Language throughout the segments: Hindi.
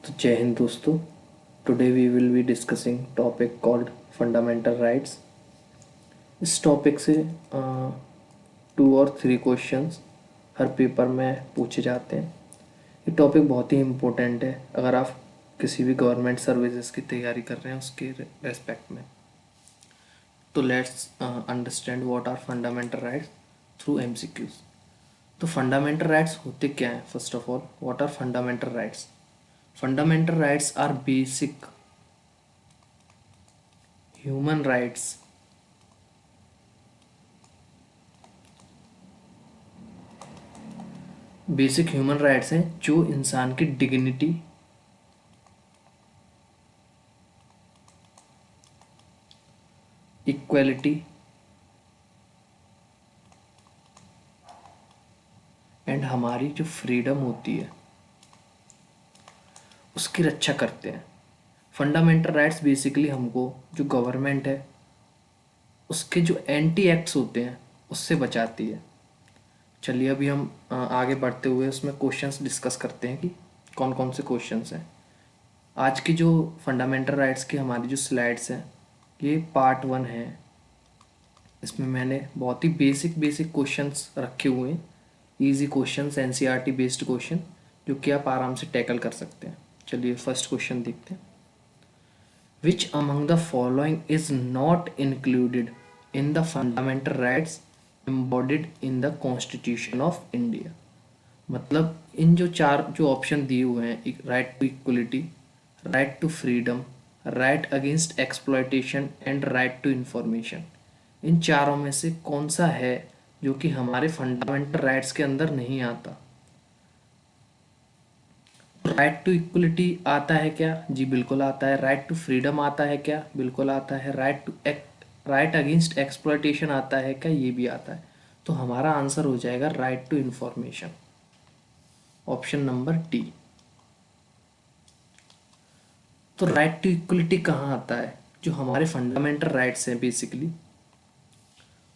तो जय हिंद दोस्तों। Today we will be discussing topic called fundamental rights. इस टॉपिक से 2 और 3 क्वेश्चंस हर पेपर में पूछे जाते हैं। ये टॉपिक बहुत ही इम्पोर्टेंट है अगर आप किसी भी गवर्नमेंट सर्विसेज की तैयारी कर रहे हैं उसके रेस्पेक्ट में। तो let's understand what are fundamental rights through MCQs. तो फंडामेंटल राइट्स होते क्या हैं? First of all, what are fundamental rights? Fundamental rights are basic human rights basic human rights हैं जो इंसान की डिग्निटी, इक्वलिटी एंड हमारी जो फ्रीडम होती है उसकी रक्षा करते हैं। फंडामेंटल राइट्स बेसिकली हमको जो गवर्नमेंट है उसके जो एंटी एक्ट्स होते हैं उससे बचाती है। चलिए अभी हम आगे बढ़ते हुए उसमें क्वेश्चंस डिस्कस करते हैं कि कौन कौन से क्वेश्चंस हैं। आज की जो फंडामेंटल राइट्स की हमारी जो स्लाइड्स हैं ये पार्ट 1 है। इसमें मैंने बहुत ही बेसिक बेसिक क्वेश्चंस रखे हुए हैं, easy questions, NCERT based question जो कि आप आराम से टैकल कर सकते हैं। चलिए फर्स्ट क्वेश्चन देखते हैं। Which among the following is not included in the fundamental rights embodied in the constitution of India? मतलब इन जो 4 जो ऑप्शन दिए हुए हैं, right to equality, right to freedom, right against exploitation and right to information, इन चारों में से कौन सा है जो कि हमारे फंडामेंटल राइट्स के अंदर नहीं आता? राइट टू इक्वलिटी आता है क्या? जी बिल्कुल आता है। राइट टू फ्रीडम आता है क्या? बिल्कुल आता है। राइट अगेंस्ट एक्सप्लॉयटेशन आता है क्या? ये भी आता है। तो हमारा आंसर हो जाएगा right to information, option number D. तो राइट टू इक्वलिटी कहाँ आता है? जो हमारे फंडामेंटल राइट्स हैं, बेसिकली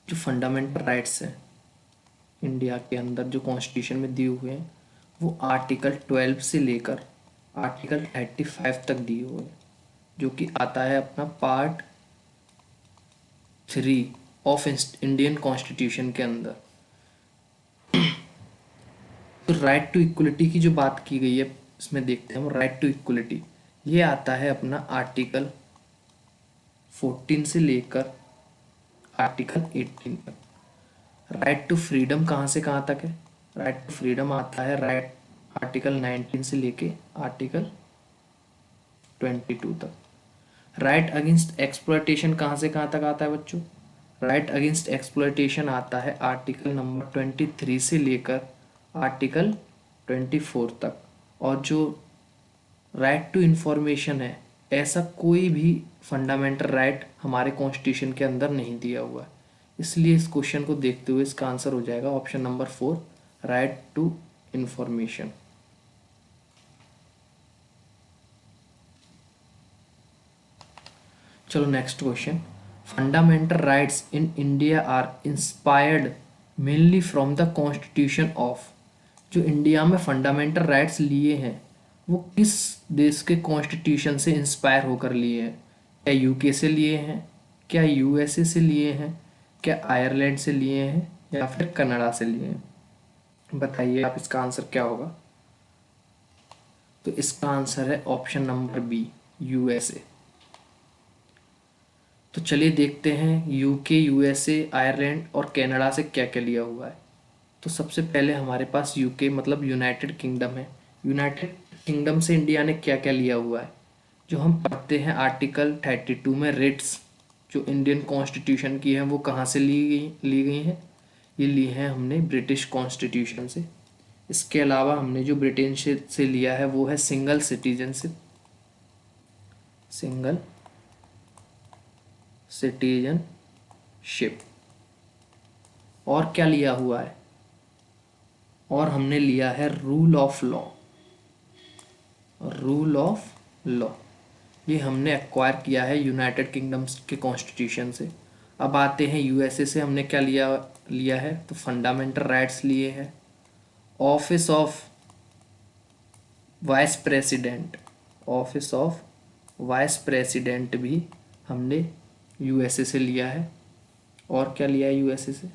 जो फंडामेंटल राइट्स हैं इंडिया के अंदर जो कॉन्स्टिट्यूशन में दिए हुए हैं वो आर्टिकल 12 से लेकर आर्टिकल 35 तक दिए हुए हैं, जो कि आता है अपना पार्ट 3 ऑफ इंडियन कॉन्स्टिट्यूशन के अंदर। तो राइट टू इक्वलिटी की जो बात की गई है इसमें देखते हैं हम। राइट टू इक्वलिटी ये आता है अपना आर्टिकल 14 से लेकर आर्टिकल 18 तक। राइट टू फ्रीडम कहाँ से कहाँ तक है? राइट टू फ्रीडम आता है राइट आर्टिकल 19 से लेके आर्टिकल 22 तक। राइट अगेंस्ट एक्सप्लॉयटेशन कहाँ से कहाँ तक आता है बच्चों? राइट अगेंस्ट एक्सप्लॉयटेशन आता है आर्टिकल नंबर 23 से लेकर आर्टिकल 24 तक। और जो राइट टू इंफॉर्मेशन है, ऐसा कोई भी फंडामेंटल राइट हमारे कॉन्स्टिट्यूशन के अंदर नहीं दिया हुआ है। इसलिए इस क्वेश्चन को देखते हुए इसका आंसर हो जाएगा option number 4, right to information. चलो next question. Fundamental rights in India are inspired mainly from the constitution of. जो इंडिया में फंडामेंटल राइट्स लिए हैं वो किस देश के कॉन्स्टिट्यूशन से इंस्पायर होकर लिए हैं? क्या यूके से लिए हैं, क्या यूएसए से लिए हैं, क्या आयरलैंड से लिए हैं, या फिर कनाडा से लिए हैं? बताइए आप इसका आंसर क्या होगा? तो इसका आंसर है ऑप्शन नंबर बी, यूएसए। तो चलिए देखते हैं यूके, यूएसए, आयरलैंड और कनाडा से क्या क्या लिया हुआ है। तो सबसे पहले हमारे पास यूके मतलब यूनाइटेड किंगडम है। यूनाइटेड किंगडम से इंडिया ने क्या क्या लिया हुआ है? जो हम पढ़ते हैं आर्टिकल 32 में रिट्स जो इंडियन कॉन्स्टिट्यूशन की है वो कहाँ से ली गई हैं? ये ली हैं हमने ब्रिटिश कॉन्स्टिट्यूशन से। इसके अलावा हमने जो ब्रिटेन से लिया है वो है सिंगल सिटीजनशिप, सिंगल सिटीजनशिप। और क्या लिया हुआ है? और हमने लिया है rule of law, rule of law. ये हमने एक्वायर किया है यूनाइटेड किंगडम्स के कॉन्स्टिट्यूशन से। अब आते हैं यूएसए से हमने क्या लिया लिया है? तो फंडामेंटल राइट्स लिए हैं, office of vice president, office of vice president भी हमने यूएसए से लिया है। और क्या लिया है यूएसए से?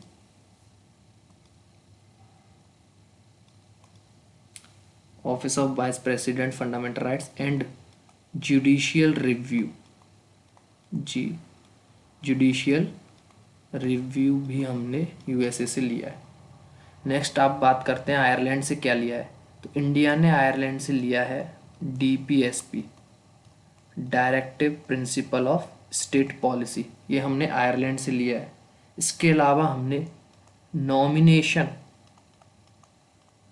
Office of vice president fundamental rights and judicial review, जी जुडिशियल रिव्यू भी हमने यूएसए से लिया है। नेक्स्ट आप बात करते हैं आयरलैंड से क्या लिया है। तो इंडिया ने आयरलैंड से लिया है DPSP, directive principle of state policy, ये हमने आयरलैंड से लिया है। इसके अलावा हमने nomination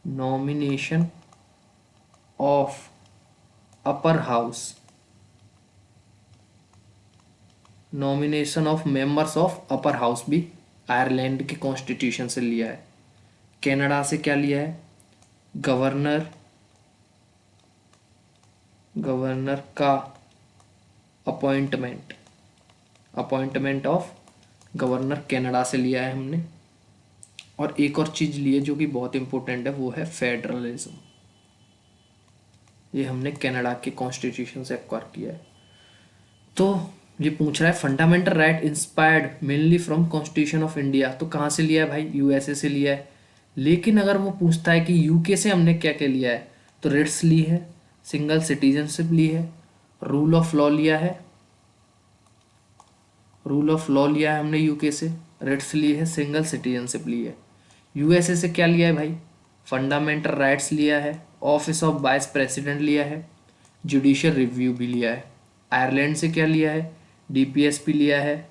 nomination of upper house, nomination of members of upper house भी आयरलैंड के कॉन्स्टिट्यूशन से लिया है। कनाडा से क्या लिया है? गवर्नर गवर्नर का अपॉइंटमेंट ऑफ गवर्नर कनाडा से लिया है हमने। और एक और चीज़ ली है जो कि बहुत इंपॉर्टेंट है, वो है फेडरलिज्म, ये हमने कनाडा के कॉन्स्टिट्यूशन से एक्वायर किया है। तो ये पूछ रहा है fundamental right inspired mainly from constitution of India, तो कहाँ से लिया है भाई? यूएसए से लिया है। लेकिन अगर वो पूछता है कि यूके से हमने क्या क्या लिया है, तो रिट्स ली है, सिंगल सिटीजनशिप ली है, रूल ऑफ लॉ लिया है, हमने यूके से, रिट्स ली है, सिंगल सिटीजनशिप ली है। यूएसए से क्या लिया है भाई? फंडामेंटल राइट्स लिया है, ऑफिस ऑफ वाइस प्रेसिडेंट लिया है, जुडिशियल रिव्यू भी लिया है। आयरलैंड से क्या लिया है? डीपीएसपी लिया है,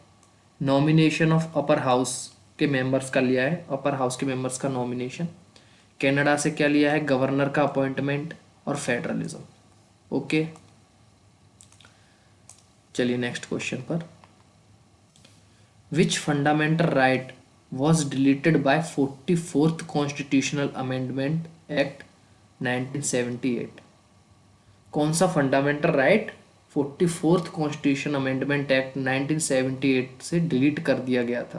नॉमिनेशन ऑफ अपर हाउस के मेंबर्स का लिया है, अपर हाउस के मेंबर्स का नॉमिनेशन। कनाडा से क्या लिया है? गवर्नर का अपॉइंटमेंट और फेडरलिज्म। ओके, चलिए नेक्स्ट क्वेश्चन पर। Which fundamental right was deleted by 44th Constitutional Amendment Act 1978? कौन सा fundamental right 44th constitution amendment act 1978 से डिलीट कर दिया गया था?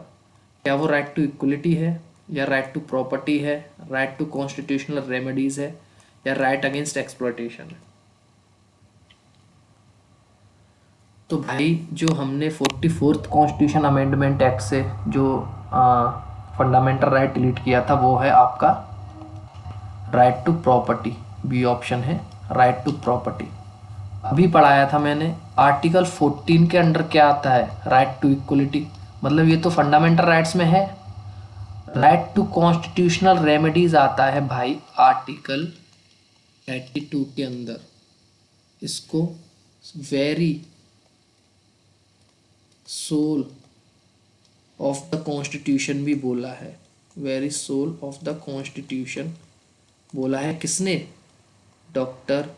क्या वो राइट टू इक्वलिटी है, या राइट टू प्रॉपर्टी है, राइट टू कॉन्स्टिट्यूशनल रेमेडीज है, या राइट अगेंस्ट एक्सप्लॉयटेशन है? तो भाई जो हमने 44th कॉन्स्टिट्यूशन अमेंडमेंट एक्ट से जो फंडामेंटल राइट डिलीट किया था, वो है आपका right to property, B option है राइट टू प्रॉपर्टी। अभी पढ़ाया था मैंने, आर्टिकल 14 के अंडर क्या आता है? राइट टू इक्वलिटी, मतलब ये तो फंडामेंटल राइट्स में है। राइट टू कॉन्स्टिट्यूशनल रेमेडीज आता है भाई आर्टिकल 82 के अंदर। इसको very soul of the constitution भी बोला है, very soul of the constitution बोला है किसने? Doctor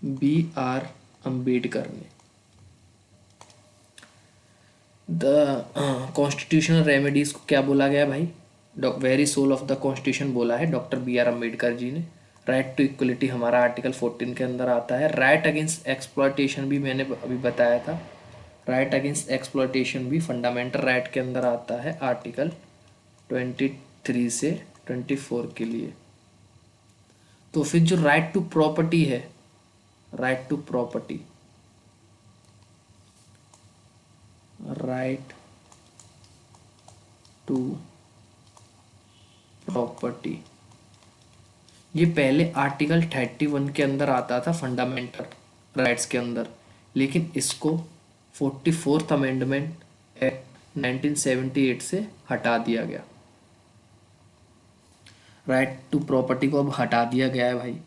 B.R. अम्बेडकर ने। द कॉन्स्टिट्यूशनल रेमेडीज को क्या बोला गया भाई? Very soul of the constitution बोला है डॉक्टर B.R. अम्बेडकर जी ने। राइट टू इक्वलिटी हमारा आर्टिकल 14 के अंदर आता है। राइट अगेंस्ट एक्सप्लॉयटेशन भी मैंने अभी बताया था, राइट अगेंस्ट एक्सप्लॉयटेशन भी फंडामेंटल राइट के अंदर आता है आर्टिकल 23 से 24 के लिए। तो फिर जो राइट टू प्रॉपर्टी है, right to property, right to property, ये पहले आर्टिकल 31 के अंदर आता था फंडामेंटल राइट्स के अंदर, लेकिन इसको 44th अमेंडमेंट एक्ट 1978 से हटा दिया गया। राइट टू प्रॉपर्टी को अब हटा दिया गया है भाई।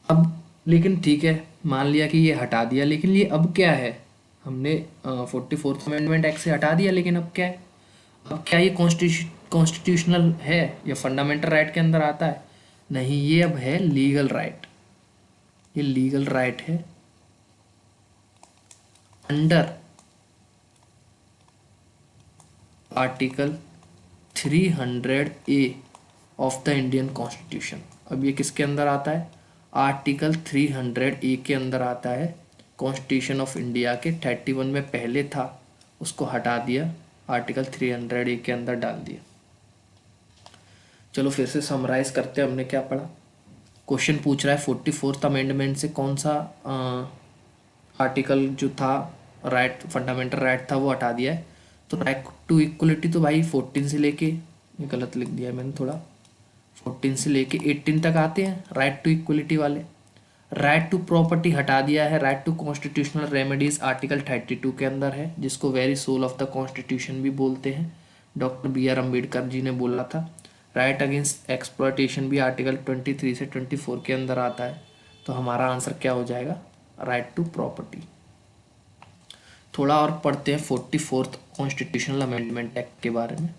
अब लेकिन ठीक है, मान लिया कि ये हटा दिया, लेकिन ये अब क्या है? हमने 44th अमेंडमेंट एक्ट से हटा दिया, लेकिन अब क्या है? अब क्या ये कॉन्स्टिट्यूशनल है या फंडामेंटल राइट के अंदर आता है? नहीं, ये अब है लीगल राइट। ये लीगल राइट है under article 300A of the Indian constitution. अब ये किसके अंदर आता है? आर्टिकल 300A के अंदर आता है। कॉन्स्टिट्यूशन ऑफ इंडिया के 31 में पहले था, उसको हटा दिया, आर्टिकल 300A के अंदर डाल दिया। चलो फिर से समराइज करते हैं हमने क्या पढ़ा। क्वेश्चन पूछ रहा है 44th अमेंडमेंट से कौन सा आर्टिकल जो था, राइट, फंडामेंटल राइट था, वो हटा दिया है। तो राइट टू इक्वलिटी तो भाई 14 से लेके, ये गलत लिख दिया मैंने थोड़ा, 14 से लेके 18 तक आते हैं राइट टू इक्वलिटी वाले। राइट टू प्रॉपर्टी हटा दिया है, right to constitutional remedies article 32 के अंदर है, जिसको very soul of the constitution भी बोलते हैं, doctor B R Ambedkar ji ने बोला था। राइट अगेंस्ट एक्सप्लॉयटेशन भी आर्टिकल 23 से 24 के अंदर आता है। तो हमारा आंसर क्या हो जाएगा, राइट टू प्रॉपर्टी। थोड़ा और पढ़ते हैं 44th कॉन्स्टिट्यूशनल अमेंडमेंट एक्ट के बारे में।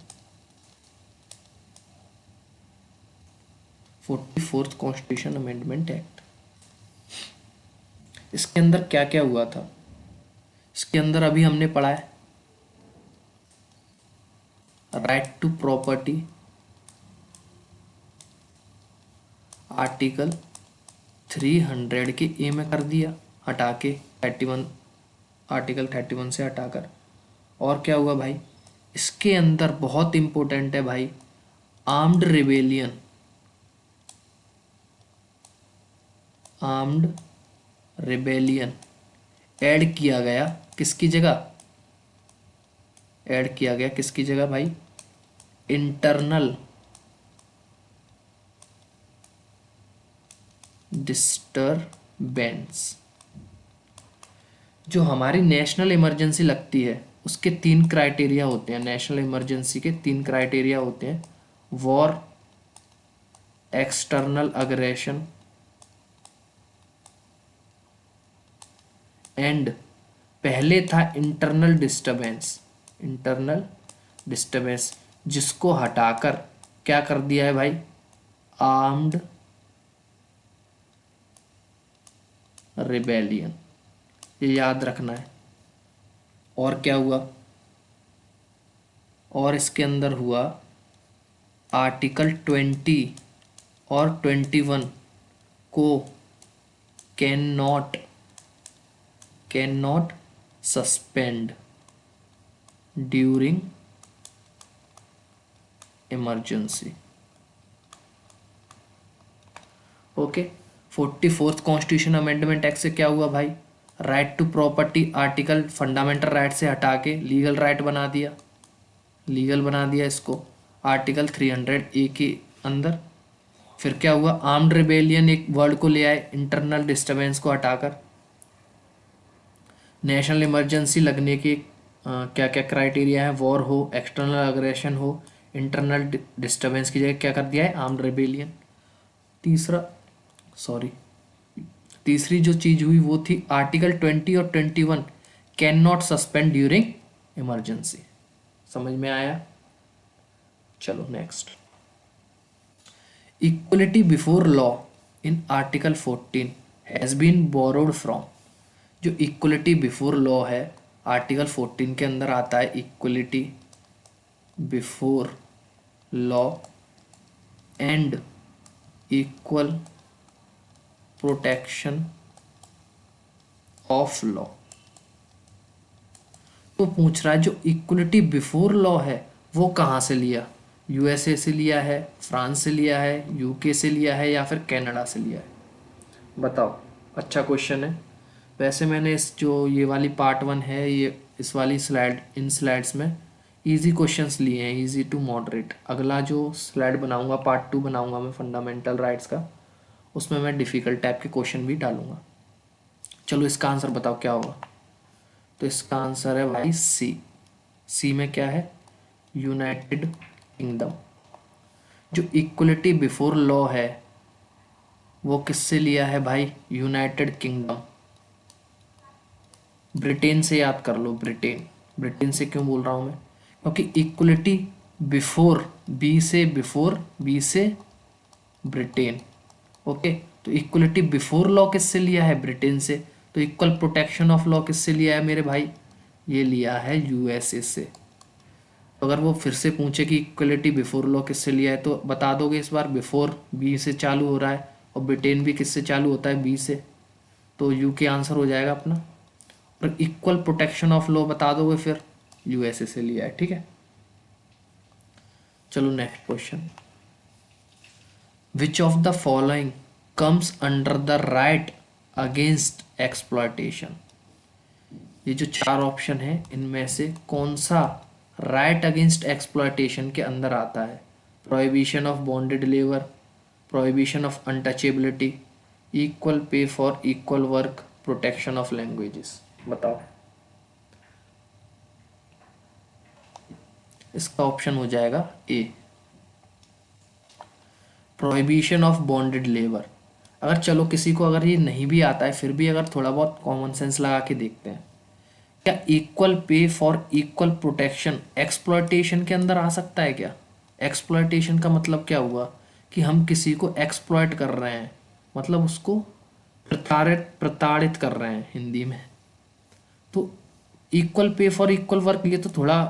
44th कॉन्स्टिट्यूशन अमेंडमेंट एक्ट, इसके अंदर क्या क्या हुआ था, इसके अंदर अभी हमने पढ़ा है राइट टू प्रॉपर्टी आर्टिकल 300 के ए में कर दिया हटा के, 31, आर्टिकल 31 से हटाकर। और क्या हुआ भाई, इसके अंदर बहुत इंपॉर्टेंट है भाई, armed rebellion, armed rebellion add किया गया, किसकी जगह ऐड किया गया, किसकी जगह भाई, इंटरनल डिस्टरबेंस। जो हमारी नेशनल इमरजेंसी लगती है उसके 3 क्राइटेरिया होते हैं, नेशनल इमरजेंसी के 3 क्राइटेरिया होते हैं, वॉर, एक्सटर्नल अग्रेशन एंड, पहले था इंटरनल डिस्टरबेंस, इंटरनल डिस्टरबेंस, जिसको हटाकर क्या कर दिया है भाई, आर्म्ड रिबेलियन, ये याद रखना है। और क्या हुआ, और इसके अंदर हुआ आर्टिकल 20 और 21 को can not suspend during emergency. Okay, 44th constitution amendment act से क्या हुआ भाई, right to property article fundamental right से हटा के लीगल राइट बना दिया, लीगल बना दिया इसको आर्टिकल 300 ए के अंदर। फिर क्या हुआ, आर्म्ड रिबेलियन एक वर्ड को ले आए इंटरनल डिस्टरबेंस को हटाकर। नेशनल इमरजेंसी लगने के क्या क्या क्राइटेरिया है, वॉर हो, एक्सटर्नल अग्रेशन हो, इंटरनल डिस्टरबेंस की जगह क्या कर दिया है, आर्म्ड रिबेलियन। तीसरी जो चीज हुई वो थी आर्टिकल 20 और 21 can not suspend during emergency. समझ में आया, चलो next, equality before law in article 14 has been borrowed from. जो इक्वलिटी बिफोर लॉ है आर्टिकल 14 के अंदर आता है, equality before law and equal protection of law. तो पूछ रहा है जो इक्वलिटी बिफोर लॉ है वो कहाँ से लिया, यूएसए से लिया है, फ्रांस से लिया है, यूके से लिया है, या फिर कनाडा से लिया है, बताओ। अच्छा क्वेश्चन है। वैसे मैंने इस जो ये वाली पार्ट 1 है, ये इस वाली स्लाइड, इन स्लाइड्स में इजी क्वेश्चंस लिए हैं, इजी टू मॉडरेट। अगला जो स्लाइड बनाऊंगा, पार्ट 2 बनाऊंगा मैं फंडामेंटल राइट्स का, उसमें मैं डिफ़िकल्ट टाइप के क्वेश्चन भी डालूंगा। चलो इसका आंसर बताओ क्या होगा। तो इसका आंसर है भाई सी। सी में क्या है, यूनाइटेड किंगडम। जो इक्वलिटी बिफोर लॉ है वो किससे लिया है भाई, यूनाइटेड किंगडम। ब्रिटेन से याद कर लो, ब्रिटेन। ब्रिटेन से क्यों बोल रहा हूँ मैं, क्योंकि इक्वलिटी बिफोर, बी से ब्रिटेन। ओके, तो इक्वलिटी बिफोर लॉ किससे लिया है, ब्रिटेन से। तो इक्वल प्रोटेक्शन ऑफ लॉ किससे लिया है मेरे भाई, ये लिया है यूएसए से। अगर वो फिर से पूछे कि इक्वलिटी बिफोर लॉ किससे लिया है तो बता दोगे इस बार, बिफोर बी से चालू हो रहा है और ब्रिटेन भी किससे चालू होता है, बी से, तो यू के आंसर हो जाएगा अपना। और इक्वल प्रोटेक्शन ऑफ लॉ बता दोगे फिर यूएसए से लिया है, ठीक है। चलो next question, which of the following comes under the right against exploitation. ये जो चार ऑप्शन है इनमें से कौन सा राइट अगेंस्ट एक्सप्लॉयटेशन के अंदर आता है? Prohibition of bonded labour, prohibition of untouchability, equal pay for equal work, protection of languages. बताओ। इसका ऑप्शन हो जाएगा ए, प्रोहिबिशन ऑफ बॉन्डेड लेबर। अगर चलो किसी को अगर ये नहीं भी आता है फिर भी अगर थोड़ा बहुत कॉमन सेंस लगा के देखते हैं, क्या equal pay for equal protection exploitation के अंदर आ सकता है क्या? एक्सप्लॉयटेशन का मतलब क्या हुआ कि हम किसी को एक्सप्लॉयट कर रहे हैं, मतलब उसको प्रताड़ित कर रहे हैं हिंदी में। तो equal pay for equal work ये तो थोड़ा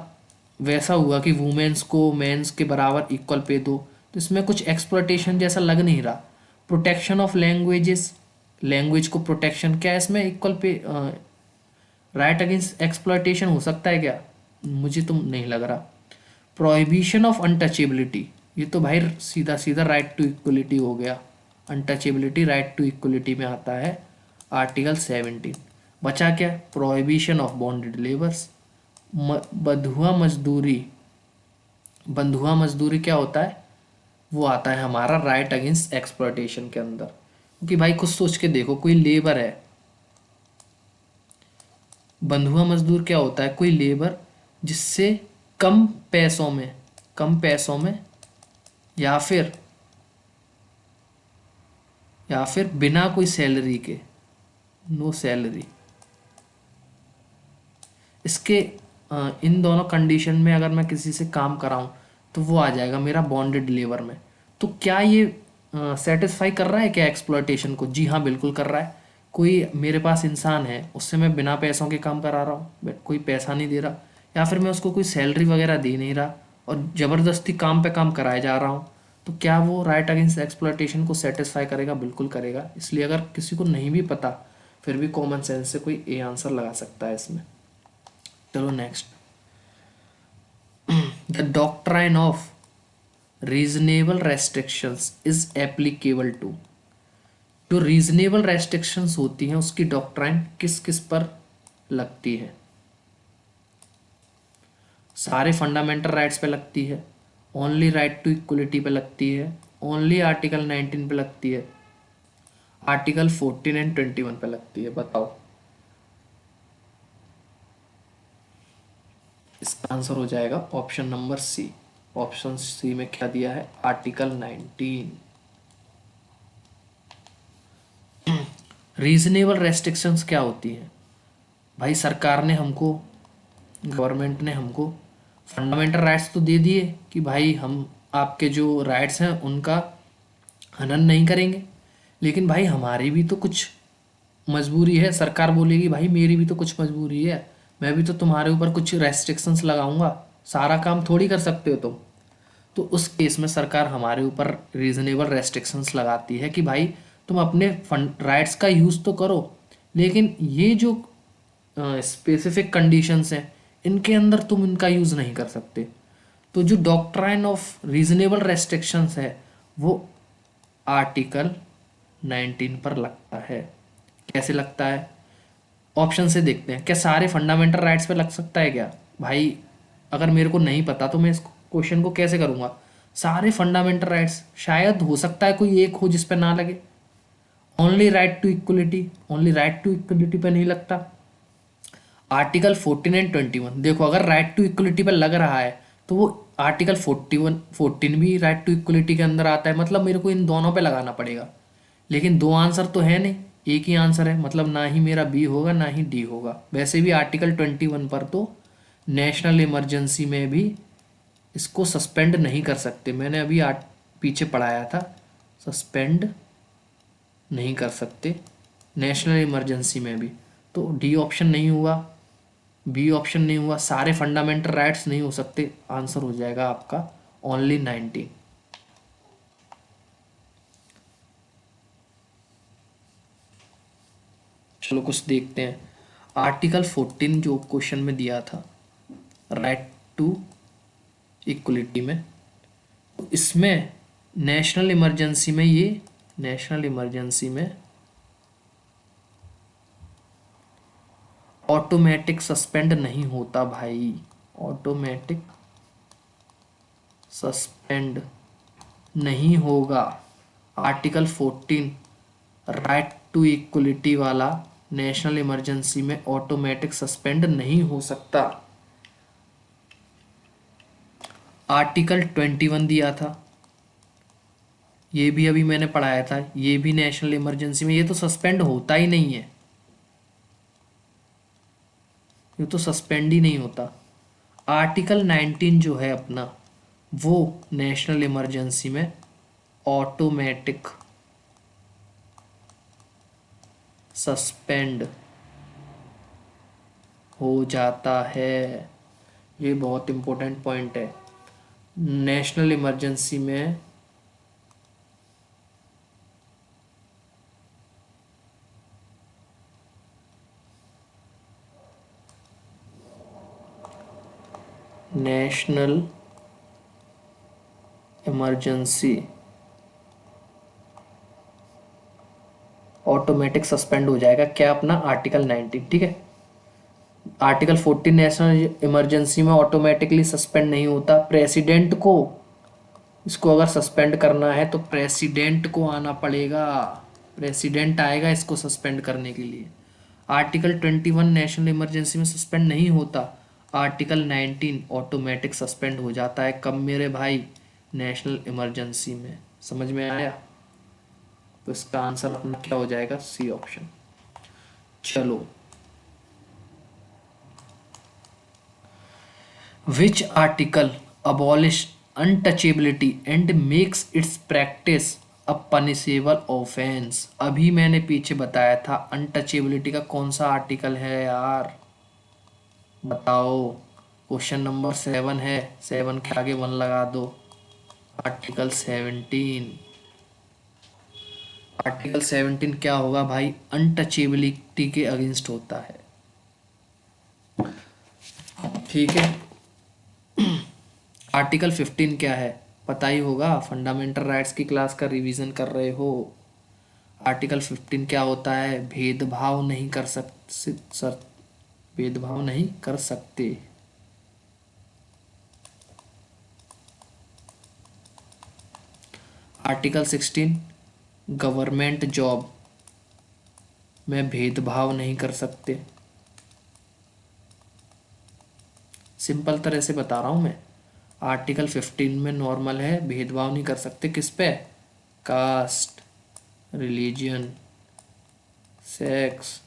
वैसा हुआ कि वुमेन्स को मेंस के बराबर इक्वल पे दो, तो इसमें कुछ एक्सप्लॉयटेशन जैसा लग नहीं रहा। प्रोटेक्शन ऑफ लैंग्वेजेस, लैंग्वेज को प्रोटेक्शन, क्या इसमें equal pay right against exploitation हो सकता है क्या? मुझे तो नहीं लग रहा। प्रोहिबिशन ऑफ अनटचेबिलिटी, ये तो भाई सीधा सीधा राइट टू इक्वलिटी हो गया। अनटचेबिलिटी राइट टू इक्वलिटी में आता है आर्टिकल 17। बचा क्या? Prohibition of bonded labours. बंधुआ मजदूरी, बंधुआ मजदूरी क्या होता है? वो आता है हमारा राइट अगेंस्ट एक्सप्लॉयटेशन के अंदर। क्योंकि भाई कुछ सोच के देखो, कोई लेबर है, बंधुआ मजदूर क्या होता है? कोई लेबर जिससे कम पैसों में, कम पैसों में या फिर बिना कोई सैलरी के, नो सैलरी, इसके इन दोनों कंडीशन में अगर मैं किसी से काम कराऊं तो वो आ जाएगा मेरा बॉन्डेड लेबर में। तो क्या ये सेटिस्फाई कर रहा है क्या एक्सप्लॉयटेशन को? जी हाँ, बिल्कुल कर रहा है। कोई मेरे पास इंसान है, उससे मैं बिना पैसों के काम करा रहा हूँ, कोई पैसा नहीं दे रहा, या फिर मैं उसको कोई सैलरी वगैरह दे नहीं रहा और ज़बरदस्ती काम पे काम कराया जा रहा हूँ, तो क्या वो राइट अगेंस्ट एक्सप्लॉयटेशन को सेटिस्फाई करेगा? बिल्कुल करेगा। इसलिए अगर किसी को नहीं भी पता फिर भी कॉमन सेंस से कोई ए आंसर लगा सकता है इसमें। चलो next, the doctrine of reasonable restrictions is applicable to. जो रीजनेबल रेस्ट्रिक्शंस होती हैं उसकी डॉक्ट्राइन किस किस पर लगती है? सारे फंडामेंटल राइट्स पे लगती है, ओनली राइट टू इक्वलिटी पे लगती है, ओनली आर्टिकल 19 पे लगती है, आर्टिकल 14 एंड 21 पे लगती है। बताओ। इसका आंसर हो जाएगा option number C. Option C में क्या दिया है? आर्टिकल 19। रीजनेबल रेस्ट्रिक्शंस क्या होती हैं? भाई सरकार ने हमको, गवर्नमेंट ने हमको फंडामेंटल राइट्स तो दे दिए कि भाई हम आपके जो राइट्स हैं उनका हनन नहीं करेंगे, लेकिन भाई हमारी भी तो कुछ मजबूरी है। सरकार बोलेगी भाई मेरी भी तो कुछ मजबूरी है, मैं भी तो तुम्हारे ऊपर कुछ रेस्ट्रिक्शंस लगाऊंगा, सारा काम थोड़ी कर सकते हो तुम। तो उस केस में सरकार हमारे ऊपर रीजनेबल रेस्ट्रिक्शंस लगाती है कि भाई तुम अपने फंड राइट्स का यूज़ तो करो, लेकिन ये जो स्पेसिफिक कंडीशंस हैं इनके अंदर तुम इनका यूज़ नहीं कर सकते। तो जो डॉक्ट्राइन ऑफ रीजनेबल रेस्ट्रिक्शंस है वो आर्टिकल 19 पर लगता है। कैसे लगता है? ऑप्शन से देखते हैं। क्या सारे फंडामेंटल राइट्स पे लग सकता है क्या? भाई अगर मेरे को नहीं पता तो मैं इस क्वेश्चन को कैसे करूँगा? सारे फंडामेंटल राइट्स, शायद हो सकता है कोई एक हो जिस पे ना लगे। Only right to equality, only right to equality पे नहीं लगता। आर्टिकल 14 एंड 21, देखो अगर राइट टू इक्वलिटी पे लग रहा है तो वो आर्टिकल 14 भी राइट टू इक्वलिटी के अंदर आता है, मतलब मेरे को इन दोनों पे लगाना पड़ेगा। लेकिन दो आंसर तो है नहीं, एक ही आंसर है, मतलब ना ही मेरा बी होगा ना ही डी होगा। वैसे भी आर्टिकल 21 पर तो नेशनल इमरजेंसी में भी इसको सस्पेंड नहीं कर सकते, मैंने अभी पीछे पढ़ाया था, सस्पेंड नहीं कर सकते नेशनल इमरजेंसी में भी। तो डी ऑप्शन नहीं हुआ, बी ऑप्शन नहीं हुआ, सारे फंडामेंटल राइट्स नहीं हो सकते। आंसर हो जाएगा आपका ओनली 19। चलो कुछ देखते हैं। आर्टिकल 14 जो क्वेश्चन में दिया था राइट टू इक्वलिटी में, तो इसमें नेशनल इमरजेंसी में ये नेशनल इमरजेंसी में ऑटोमेटिक सस्पेंड नहीं होता भाई, ऑटोमेटिक सस्पेंड नहीं होगा। आर्टिकल 14 राइट टू इक्वलिटी वाला नेशनल इमरजेंसी में ऑटोमेटिक सस्पेंड नहीं हो सकता। आर्टिकल 21 दिया था, ये भी अभी मैंने पढ़ाया था, ये भी नेशनल इमरजेंसी में, ये तो सस्पेंड होता ही नहीं है, ये तो सस्पेंड ही नहीं होता। आर्टिकल 19 जो है अपना, वो नेशनल इमरजेंसी में ऑटोमेटिक सस्पेंड हो जाता है। ये बहुत इंपॉर्टेंट पॉइंट है। नेशनल इमरजेंसी में नेशनल इमरजेंसी ऑटोमेटिक सस्पेंड हो जाएगा, क्या अपना आर्टिकल 19, ठीक है। आर्टिकल 14 नेशनल इमरजेंसी में ऑटोमेटिकली सस्पेंड नहीं होता, प्रेसिडेंट को, इसको अगर सस्पेंड करना है तो प्रेसिडेंट को आना पड़ेगा, प्रेसिडेंट आएगा इसको सस्पेंड करने के लिए। आर्टिकल 21 नेशनल इमरजेंसी में सस्पेंड नहीं होता, आर्टिकल 19 ऑटोमेटिक सस्पेंड हो जाता है। कब मेरे भाई? नेशनल इमरजेंसी में। समझ में आया? तो इसका आंसर अपना क्या हो जाएगा? C option. चलो, which article abolish untouchability and makes its practice a punishable offence. अभी मैंने पीछे बताया था, अनटचेबिलिटी का कौन सा आर्टिकल है यार, बताओ। क्वेश्चन नंबर 7 है, 7 के आगे 1 लगा दो। आर्टिकल 17। आर्टिकल 17 क्या होगा भाई? अनटचेबिलिटी के अगेंस्ट होता है, ठीक है। आर्टिकल 15 क्या है? पता ही होगा, फंडामेंटल राइट्स की क्लास का रिवीजन कर रहे हो। आर्टिकल 15 क्या होता है? भेदभाव नहीं कर सर, भेदभाव नहीं कर सकते। आर्टिकल 16 गवर्नमेंट जॉब में भेदभाव नहीं कर सकते। सिंपल तरह से बता रहा हूं मैं, आर्टिकल 15 में नॉर्मल है, भेदभाव नहीं कर सकते। किस पे? Caste, religion, sex,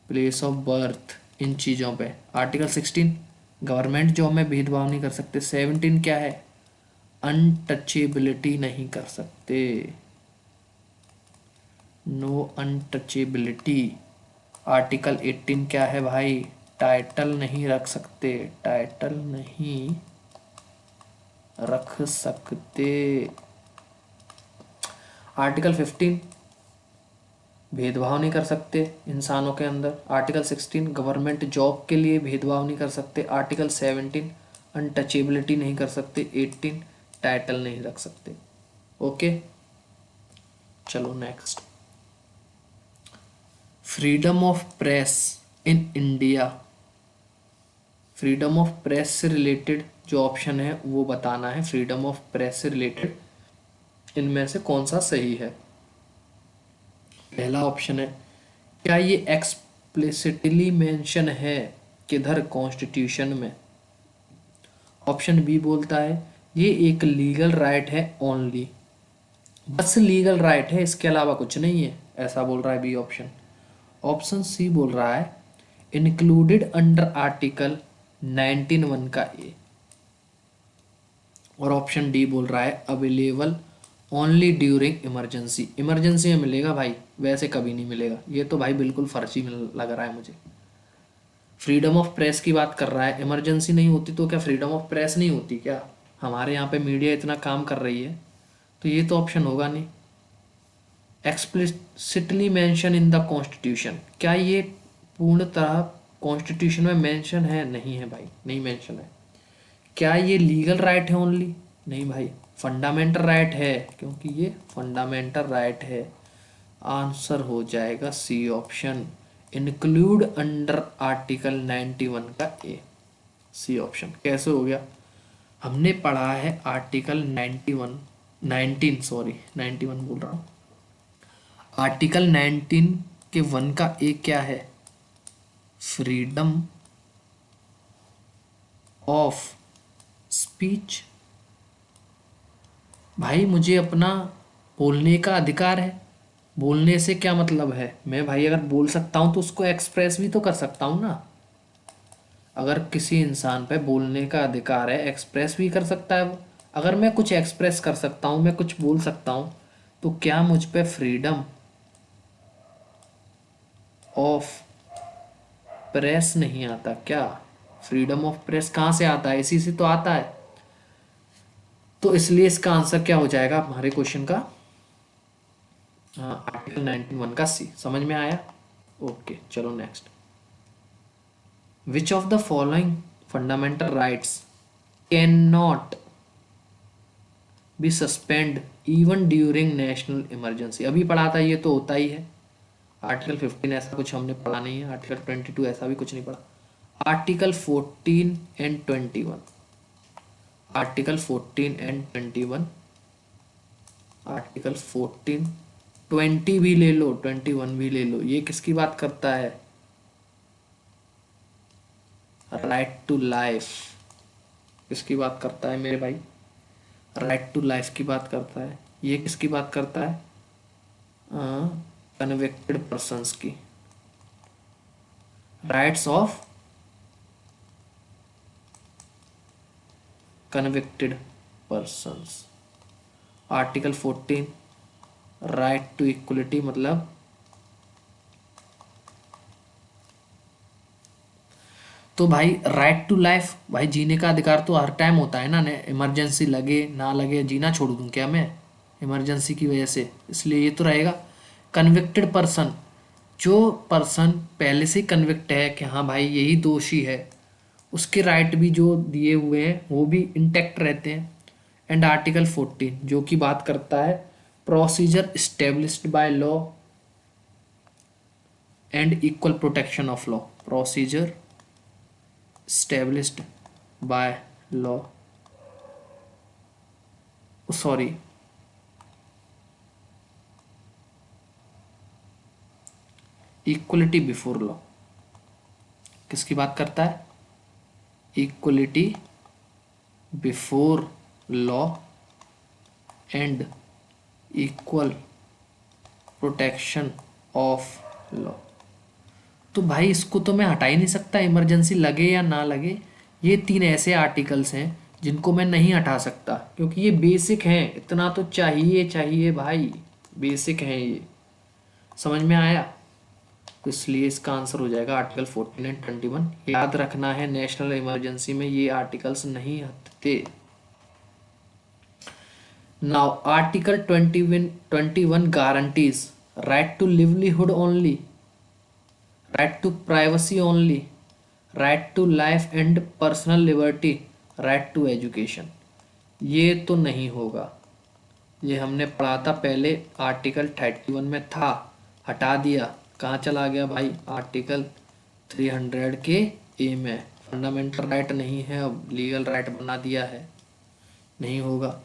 place of birth, इन चीज़ों पे। आर्टिकल 16 गवर्नमेंट जॉब में भेदभाव नहीं कर सकते। 17 क्या है? अनटचेबिलिटी नहीं कर सकते, नो अनटचेबिलिटी। आर्टिकल 18 क्या है भाई? टाइटल नहीं रख सकते, टाइटल नहीं रख सकते। आर्टिकल 15 भेदभाव नहीं कर सकते इंसानों के अंदर। आर्टिकल 16 गवर्नमेंट जॉब के लिए भेदभाव नहीं कर सकते। आर्टिकल 17 अनटचेबिलिटी नहीं कर सकते। 18 टाइटल नहीं रख सकते। ओके, चलो next. Freedom of press in India, freedom of press से रिलेटेड जो ऑप्शन है वो बताना है। फ्रीडम ऑफ प्रेस से रिलेटेड इनमें से कौन सा सही है? पहला ऑप्शन है, क्या ये एक्सप्लिसिटली मेंशन है किधर? कॉन्स्टिट्यूशन में। ऑप्शन बी बोलता है ये एक लीगल राइट है ओनली, बस लीगल राइट है, इसके अलावा कुछ नहीं है, ऐसा बोल रहा है बी ऑप्शन। ऑप्शन सी बोल रहा है इंक्लूडेड अंडर आर्टिकल 19(1) का ए। और ऑप्शन डी बोल रहा है available only during emergency. Emergency में मिलेगा भाई, वैसे कभी नहीं मिलेगा। ये तो भाई बिल्कुल फर्जी लग रहा है मुझे। फ्रीडम ऑफ प्रेस की बात कर रहा है, इमरजेंसी नहीं होती तो क्या फ्रीडम ऑफ प्रेस नहीं होती क्या? हमारे यहाँ पे मीडिया इतना काम कर रही है, तो ये तो ऑप्शन होगा नहीं। Explicitly mention in the constitution, क्या ये पूर्णतः कॉन्स्टिट्यूशन में मेंशन है? नहीं है भाई, नहीं मेंशन है। क्या ये लीगल राइट है ओनली? नहीं भाई, फंडामेंटल राइट है, क्योंकि ये फंडामेंटल राइट है। आंसर हो जाएगा C option, include under article 91 का ए। सी ऑप्शन कैसे हो गया? हमने पढ़ा है आर्टिकल 91, 19 सॉरी 91 बोल रहा हूँ। आर्टिकल 19 के 1 का ए क्या है? Freedom of speech. भाई मुझे अपना बोलने का अधिकार है। बोलने से क्या मतलब है? मैं भाई अगर बोल सकता हूँ तो उसको एक्सप्रेस भी तो कर सकता हूँ ना। अगर किसी इंसान पे बोलने का अधिकार है, एक्सप्रेस भी कर सकता है वो। अगर मैं कुछ एक्सप्रेस कर सकता हूँ, मैं कुछ बोल सकता हूँ, तो क्या मुझ पे फ्रीडम ऑफ प्रेस नहीं आता क्या? फ्रीडम ऑफ प्रेस कहाँ से आता है? इसी से तो आता है। तो इसलिए इसका आंसर क्या हो जाएगा हमारे क्वेश्चन का? हाँ, आर्टिकल 91 का सी। समझ में आया? ओके, चलो next. Which of the following fundamental rights can not be suspend even during national emergency? अभी पढ़ा था, ये तो होता ही है। आर्टिकल 15 ऐसा कुछ हमने पढ़ा नहीं है, आर्टिकल 22 ऐसा भी कुछ नहीं पढ़ा। Article 14 and 21, article 14 and 21, article 14, 20 भी ले लो, 21 भी ले लो। ये किसकी बात करता है? Right to life. किसकी बात करता है मेरे भाई? राइट टू लाइफ की बात करता है। ये किसकी बात करता है? कन्विक्टेड पर्संस की। Rights of convicted persons. Article 14, right to equality, मतलब तो भाई राइट टू लाइफ, भाई जीने का अधिकार तो हर टाइम होता है ना। इमरजेंसी लगे ना लगे जीना छोड़ दूं क्या मैं इमरजेंसी की वजह से? इसलिए ये तो रहेगा। कन्विक्टेड पर्सन, जो पर्सन पहले से कन्विक्ट है कि हाँ भाई यही दोषी है, उसके राइट भी जो दिए हुए हैं वो भी इंटैक्ट रहते हैं। एंड आर्टिकल 14 जो कि बात करता है procedure established by law and equal protection of law. Procedure established by law, sorry, equality before law. किसकी बात करता है? Equality before law and equal protection of law. तो भाई इसको तो मैं हटा ही नहीं सकता, इमरजेंसी लगे या ना लगे। ये 3 ऐसे आर्टिकल्स हैं जिनको मैं नहीं हटा सकता, क्योंकि ये बेसिक हैं। इतना तो चाहिए चाहिए भाई, बेसिक हैं ये। समझ में आया? तो इसलिए इसका आंसर हो जाएगा आर्टिकल 14 एंड 21। याद रखना है, नेशनल इमरजेंसी में ये आर्टिकल्स नहीं हटते। Now article 21 guarantees right to livelihood only, right to privacy only, right to life and personal liberty, right to education. ये तो नहीं होगा। ये हमने पढ़ा था पहले, आर्टिकल 31 में था, हटा दिया। कहाँ चला गया भाई? आर्टिकल 300 के ए में। फंडामेंटल राइट नहीं है, अब लीगल राइट बना दिया है। नहीं होगा।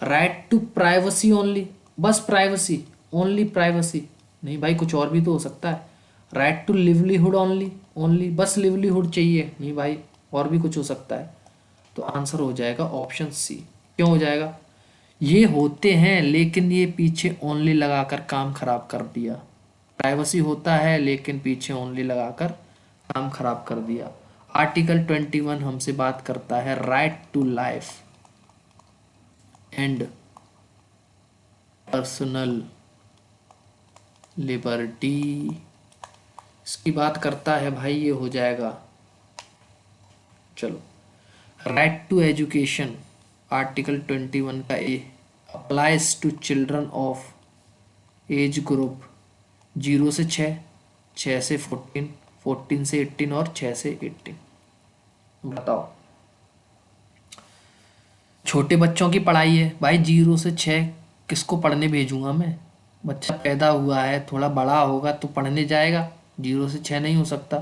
राइट टू प्राइवेसी ओनली, बस प्राइवेसी, ओनली प्राइवेसी। नहीं भाई, कुछ और भी तो हो सकता है। Right to livelihood only, only बस लिवलीहुड चाहिए। नहीं भाई, और भी कुछ हो सकता है। तो आंसर हो जाएगा ऑप्शन सी। क्यों हो जाएगा? ये होते हैं, लेकिन ये पीछे ओनली लगाकर काम खराब कर दिया। प्राइवेसी होता है लेकिन पीछे ओनली लगाकर काम खराब कर दिया। आर्टिकल 21 हमसे बात करता है right to life and personal liberty. इसकी बात करता है भाई, ये हो जाएगा। चलो, राइट टू एजुकेशन, आर्टिकल 21 का A applies to children of age group 0 से 6, 6 से 14, 14 से 18 और 6 से 18। बताओ, छोटे बच्चों की पढ़ाई है भाई, 0 से 6 किसको पढ़ने भेजूंगा मैं? बच्चा पैदा हुआ है, थोड़ा बड़ा होगा तो पढ़ने जाएगा, 0 से 6 नहीं हो सकता।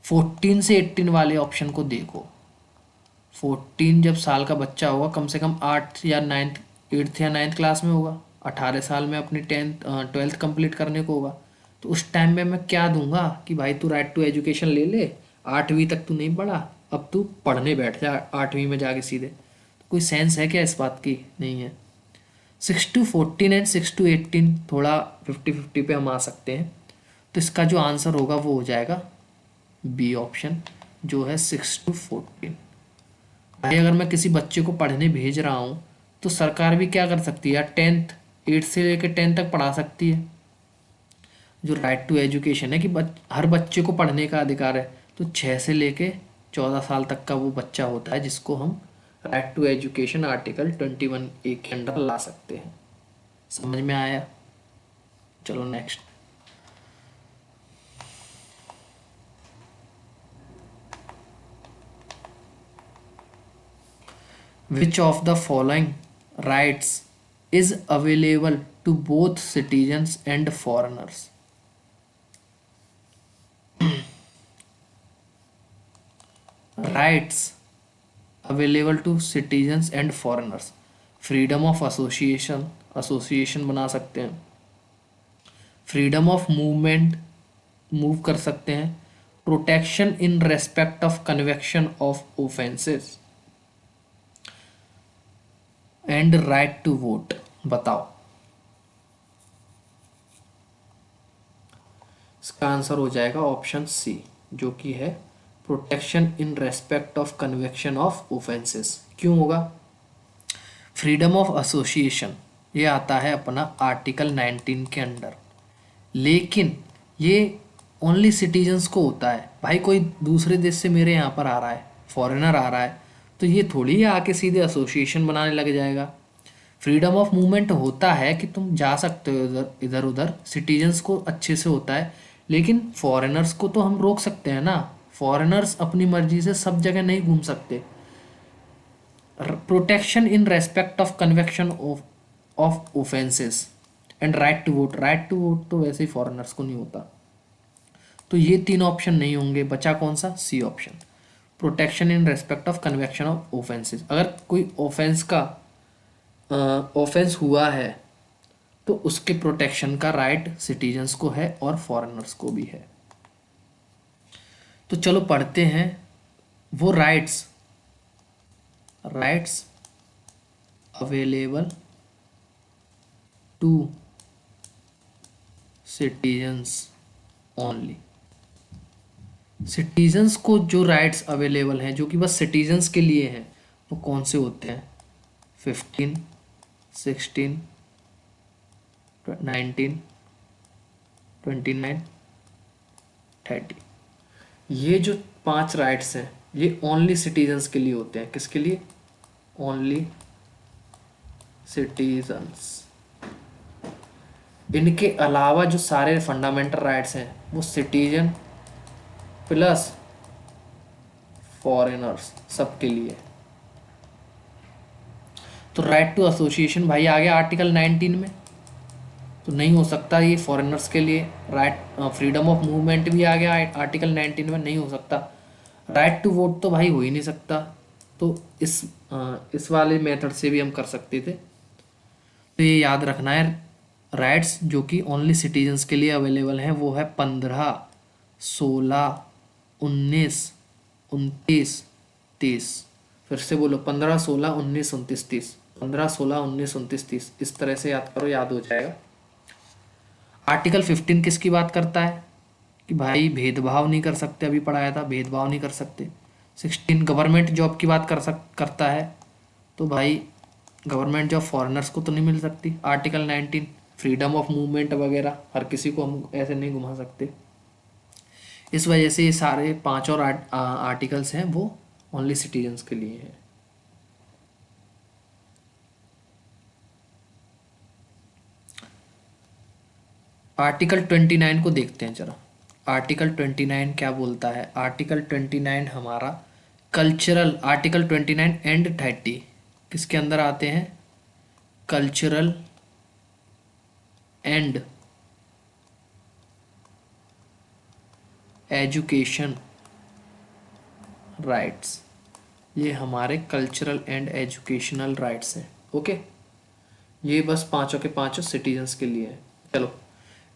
14 से 18 वाले ऑप्शन को देखो। 14 जब साल का बच्चा होगा, कम से कम 8 या 9th 8th या 9th क्लास में होगा, 18 साल में अपनी 12th कंप्लीट करने को होगा। तो उस टाइम में मैं क्या दूंगा कि भाई तू राइट टू एजुकेशन ले ले, 8वीं तक तू नहीं पढ़ा, अब तू पढ़ने बैठ जा 8वीं में जाके सीधे। तो कोई सेंस है क्या इस बात की? नहीं है। 6 to 14 एंड 6 to 18 थोड़ा 50-50 पे हम आ सकते हैं। तो इसका जो आंसर होगा वो हो जाएगा बी ऑप्शन, जो है 6 to 14। भाई अगर मैं किसी बच्चे को पढ़ने भेज रहा हूँ तो सरकार भी क्या कर सकती है यार, 8 से लेकर 10 तक पढ़ा सकती है। जो राइट टू एजुकेशन है कि हर बच्चे को पढ़ने का अधिकार है, तो 6 से लेके 14 साल तक का वो बच्चा होता है जिसको हम right to education article 21A के अंडर ला सकते हैं। समझ में आया? चलो next. Which of the following rights is available to both citizens and foreigners? Rights available to citizens and foreigners: freedom of association, association बना सकते हैं, freedom of movement, मूव कर सकते हैं, protection in respect of conviction of offences, and right to vote. बताओ। इसका आंसर हो जाएगा ऑप्शन सी, जो कि है protection in respect of conviction of offences. क्यों होगा? फ्रीडम ऑफ एसोसिएशन ये आता है अपना आर्टिकल 19 के अंडर, लेकिन ये ओनली सिटीजन्स को होता है। भाई कोई दूसरे देश से मेरे यहाँ पर आ रहा है, फॉरेनर आ रहा है, तो ये थोड़ी है आके सीधे एसोसिएशन बनाने लग जाएगा। फ्रीडम ऑफ मूवमेंट होता है कि तुम जा सकते हो इधर इधर उधर, सिटीजन्स को अच्छे से होता है, लेकिन फॉरेनर्स को तो हम रोक सकते हैं ना। फॉरेनर्स अपनी मर्जी से सब जगह नहीं घूम सकते। Protection in respect of conviction of offences and right to vote. Right to vote तो वैसे ही फॉरेनर्स को नहीं होता। तो ये 3 ऑप्शन नहीं होंगे, बचा कौन सा? C option, protection in respect of conviction of offences. अगर कोई ऑफेंस का ऑफेंस हुआ है तो उसके प्रोटेक्शन का राइट सिटीजन्स को है और फॉरेनर्स को भी है। तो चलो पढ़ते हैं वो rights available to citizens only. Citizens को जो राइट्स अवेलेबल हैं, जो कि बस सिटीजन्स के लिए हैं, वो कौन से होते हैं? 15, 16, 19, 29, 30। ये जो 5 राइट्स हैं ये ओनली सिटीजन्स के लिए होते हैं। किसके लिए? Only citizens. इनके अलावा जो सारे फंडामेंटल राइट्स हैं वो सिटीजन प्लस फॉरेनर्स सबके लिए। तो राइट टू एसोसिएशन भाई आ गया आर्टिकल 19 में, तो नहीं हो सकता ये फॉरेनर्स के लिए। राइट फ्रीडम ऑफ मूवमेंट भी आ गया आर्टिकल 19 में, नहीं हो सकता। राइट टू वोट तो भाई हो ही नहीं सकता। तो इस वाले मेथड से भी हम कर सकते थे। तो ये याद रखना है, राइट्स जो कि ओनली सिटीजन्स के लिए अवेलेबल हैं वो है 15, 16, 19, 29, 30। फिर से बोलो, 15, 16, 19, 29, 30। 15, 16, 19, 29, 30 इस तरह से याद करो, याद हो जाएगा। आर्टिकल 15 किसकी बात करता है? कि भाई भेदभाव नहीं कर सकते, अभी पढ़ाया था, भेदभाव नहीं कर सकते। 16 गवर्नमेंट जॉब की बात करता है, तो भाई गवर्नमेंट जॉब फॉरेनर्स को तो नहीं मिल सकती। आर्टिकल 19 फ्रीडम ऑफ मूवमेंट वगैरह, हर किसी को हम ऐसे नहीं घुमा सकते। इस वजह से ये सारे 5 और आर्टिकल्स हैं वो ओनली सिटीजन्स के लिए हैं। आर्टिकल 29 को देखते हैं जरा। आर्टिकल 29 क्या बोलता है? आर्टिकल 29 हमारा कल्चरल, आर्टिकल 29 एंड 30 किसके अंदर आते हैं? Cultural and education rights. ये हमारे कल्चरल एंड एजुकेशनल राइट्स हैं। ओके, ये बस पांचों के पांचों सिटीजन्स के लिए है। चलो,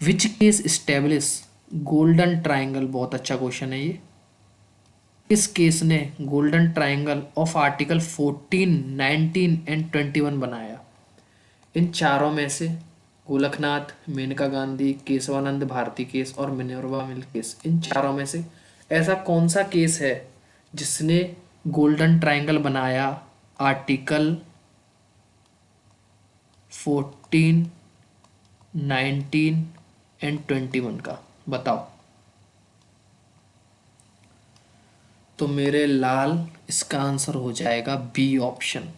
which case establish golden triangle, बहुत अच्छा क्वेश्चन है ये। किस केस ने golden triangle of article 14, 19 and 21 बनाया? इन चारों में से गोलकनाथ, मेनका गांधी, केशवानंद भारती केस और मिनर्वा मिल केस, इन चारों में से ऐसा कौन सा केस है जिसने गोल्डन ट्राइंगल बनाया आर्टिकल 14, 19 एंड 21 का? बताओ। तो मेरे लाल इसका आंसर हो जाएगा बी ऑप्शन,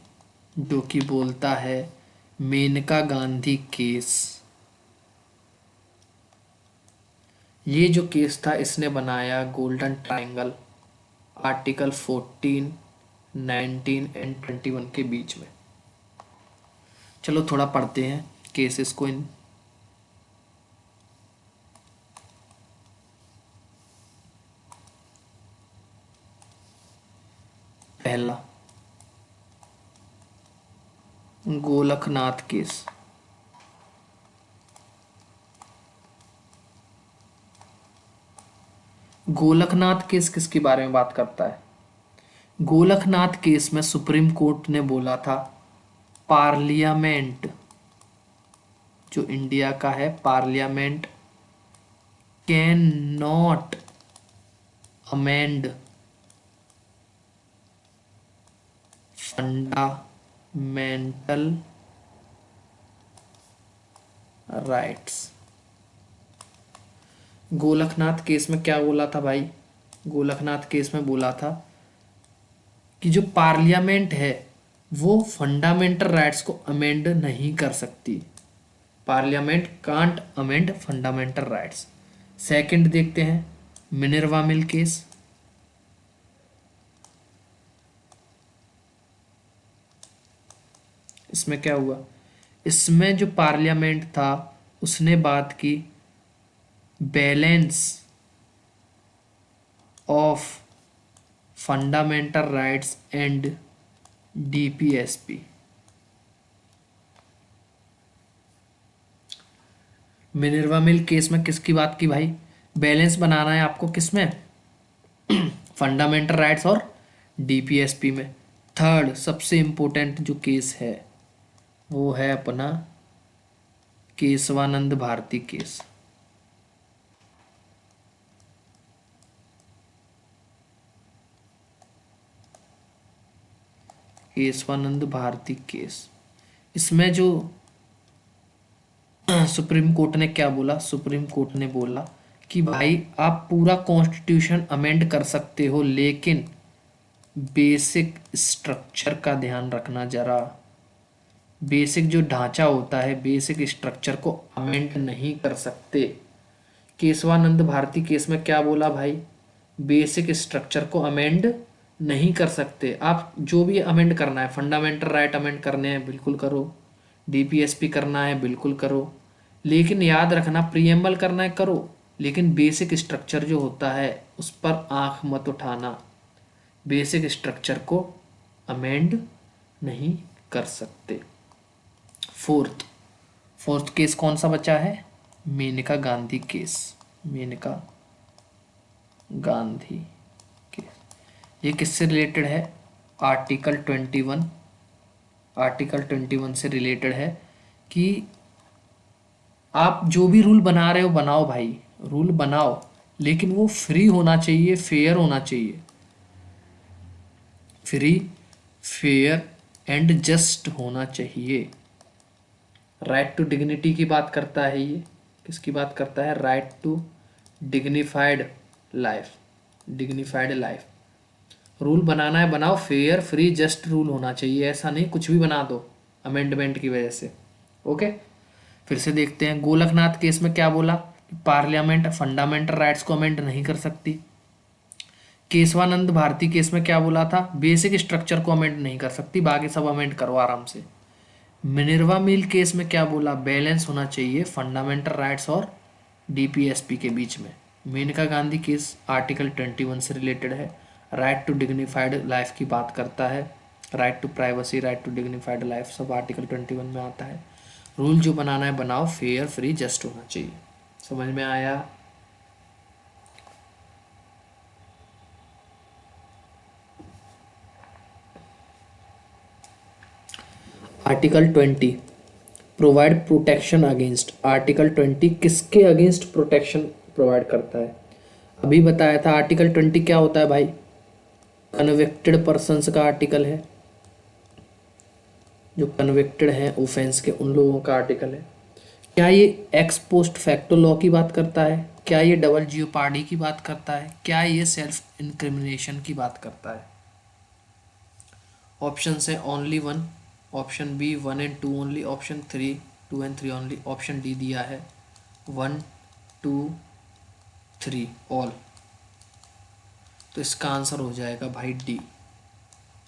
जो कि बोलता है मेनका गांधी केस। ये जो केस था इसने बनाया गोल्डन ट्रायंगल आर्टिकल 14, 19 एंड 21 के बीच में। चलो थोड़ा पढ़ते हैं केसेस को। इन पहला, गोलकनाथ केस। गोलकनाथ केस किसके बारे में बात करता है? गोलकनाथ केस में सुप्रीम कोर्ट ने बोला था पार्लियामेंट, जो इंडिया का है, parliament can not amend fundamental rights. Golaknath case में क्या बोला था भाई? गोलकनाथ केस में बोला था कि जो पार्लियामेंट है वो फंडामेंटल राइट्स को अमेंड नहीं कर सकती। Parliament can't amend fundamental rights. Second देखते हैं मिनर्वा मिल केस। इसमें क्या हुआ? इसमें जो पार्लियामेंट था उसने बात की balance of fundamental rights and DPSP. Minerva mill case में किसकी बात की भाई? बैलेंस बनाना है आपको, किसमें? फंडामेंटल राइट्स और डीपीएसपी में। थर्ड सबसे इंपॉर्टेंट जो केस है वो है अपना केशवानंद भारती केस। केशवानंद भारती केस, इसमें जो सुप्रीम कोर्ट ने क्या बोला? सुप्रीम कोर्ट ने बोला कि भाई आप पूरा कॉन्स्टिट्यूशन अमेंड कर सकते हो, लेकिन बेसिक स्ट्रक्चर का ध्यान रखना जरा। बेसिक जो ढांचा होता है, बेसिक स्ट्रक्चर को अमेंड नहीं कर सकते। केशवानंद भारती केस में क्या बोला भाई? बेसिक स्ट्रक्चर को अमेंड नहीं कर सकते। आप जो भी अमेंड करना है, फंडामेंटल राइट अमेंड करने हैं बिल्कुल करो, डीपीएसपी करना है बिल्कुल करो, लेकिन याद रखना प्रीएम्बल करना है करो, लेकिन बेसिक स्ट्रक्चर जो होता है उस पर आंख मत उठाना। बेसिक स्ट्रक्चर को अमेंड नहीं कर सकते। फोर्थ, फोर्थ केस कौन सा बचा है? मेनका गांधी केस। मेनका गांधी केस, ये किससे रिलेटेड है? आर्टिकल 21। आर्टिकल 21 से रिलेटेड है कि आप जो भी रूल बना रहे हो बनाओ भाई, रूल बनाओ, लेकिन वो फ्री होना चाहिए, फेयर होना चाहिए। फ्री, फेयर एंड जस्ट होना चाहिए। राइट टू डिग्निटी की बात करता है ये। किसकी बात करता है? Right to dignified life. Dignified life. Rule बनाना है बनाओ, फेयर फ्री जस्ट रूल होना चाहिए, ऐसा नहीं कुछ भी बना दो अमेंडमेंट की वजह से। ओके, फिर से देखते हैं गोलकनाथ केस में क्या बोला? पार्लियामेंट फंडामेंटल राइट्स को अमेंड नहीं कर सकती। केशवानंद भारती केस में क्या बोला था, बेसिक स्ट्रक्चर को अमेंड नहीं कर सकती, बाकी सब अमेंड करो आराम से। मिनर्वा मिल केस में क्या बोला, बैलेंस होना चाहिए फंडामेंटल राइट्स और डीपीएसपी के बीच में। मेनका गांधी केस आर्टिकल 21 से रिलेटेड है, राइट टू डिग्निफाइड लाइफ की बात करता है, right to privacy, right to dignified life सब आर्टिकल 21 में आता है। रूल जो बनाना है बनाओ, फेयर फ्री जस्ट होना चाहिए। समझ में आया? Article 20 provide protection against. Article 20 किसके अगेंस्ट प्रोटेक्शन प्रोवाइड करता है? अभी बताया था आर्टिकल 20 क्या होता है भाई, कन्विक्टेड पर्सन्स का आर्टिकल है, जो कन्विक्टेड हैं ऑफेंस के उन लोगों का आर्टिकल है। क्या ये एक्स पोस्ट फैक्टो लॉ की बात करता है? क्या ये डबल जियोपार्डी की बात करता है? क्या ये सेल्फ इंक्रिमिनेशन की बात करता है? ऑप्शन है only one, option B 1 and 2 only, option 3 2 and 3 only, option D दिया है 1 2 3 ऑल। तो इसका आंसर हो जाएगा भाई D.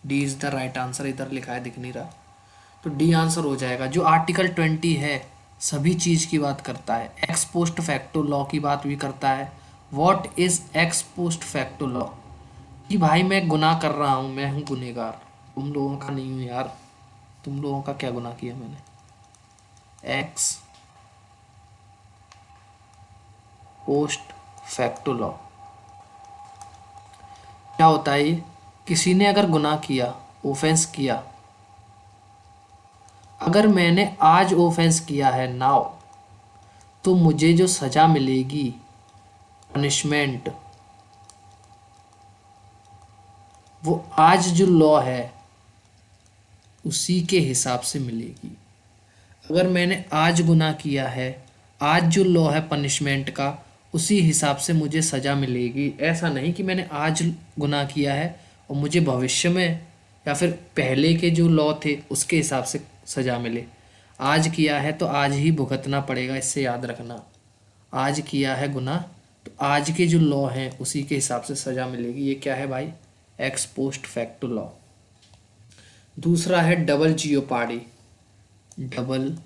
D is the right answer, इधर लिखा है दिख नहीं रहा, तो डी आंसर हो जाएगा। जो आर्टिकल 20 है सभी चीज की बात करता है, एक्स पोस्ट फैक्टो लॉ की बात भी करता है। What is x post facto law? कि भाई मैं गुनाह कर रहा हूँ, मैं हूँ गुनहगार, तुम लोगों का नहीं हूँ यार। तुम लोगों का क्या गुनाह किया मैंने? एक्स पोस्ट फैक्टो लॉ क्या होता है? ये किसी ने अगर गुनाह किया, ऑफेंस किया, अगर मैंने आज ऑफेंस किया है नाउ, तो मुझे जो सजा मिलेगी, पनिशमेंट, वो आज जो लॉ है उसी के हिसाब से मिलेगी। अगर मैंने आज गुनाह किया है, आज जो लॉ है पनिशमेंट का, उसी हिसाब से मुझे सज़ा मिलेगी। ऐसा नहीं कि मैंने आज गुनाह किया है और मुझे भविष्य में या फिर पहले के जो लॉ थे उसके हिसाब से सज़ा मिले। आज किया है तो आज ही भुगतना पड़ेगा, इससे याद रखना। आज किया है गुनाह तो आज के जो लॉ हैं उसी के हिसाब से सज़ा मिलेगी। ये क्या है भाई? X post facto law. दूसरा है डबल जियोपार्डी। डबल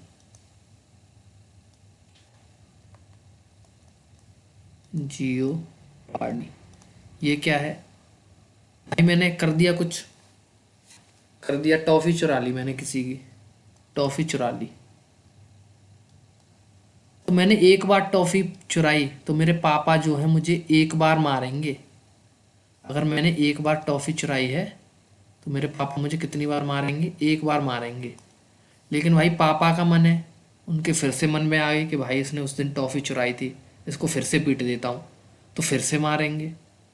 जियोपार्डी ये क्या है भाई? मैंने कर दिया कुछ, कर दिया, टॉफी चुरा ली मैंने, किसी की टॉफी चुरा ली, तो मैंने एक बार टॉफी चुराई तो मेरे पापा जो है मुझे एक बार मारेंगे। अगर मैंने एक बार टॉफी चुराई है तो मेरे पापा मुझे कितनी बार मारेंगे? एक बार मारेंगे। लेकिन भाई पापा का मन है, उनके फिर से मन में आ गई कि भाई इसने उस दिन टॉफ़ी चुराई थी, इसको फिर से पीट देता हूँ, तो फिर से मारेंगे।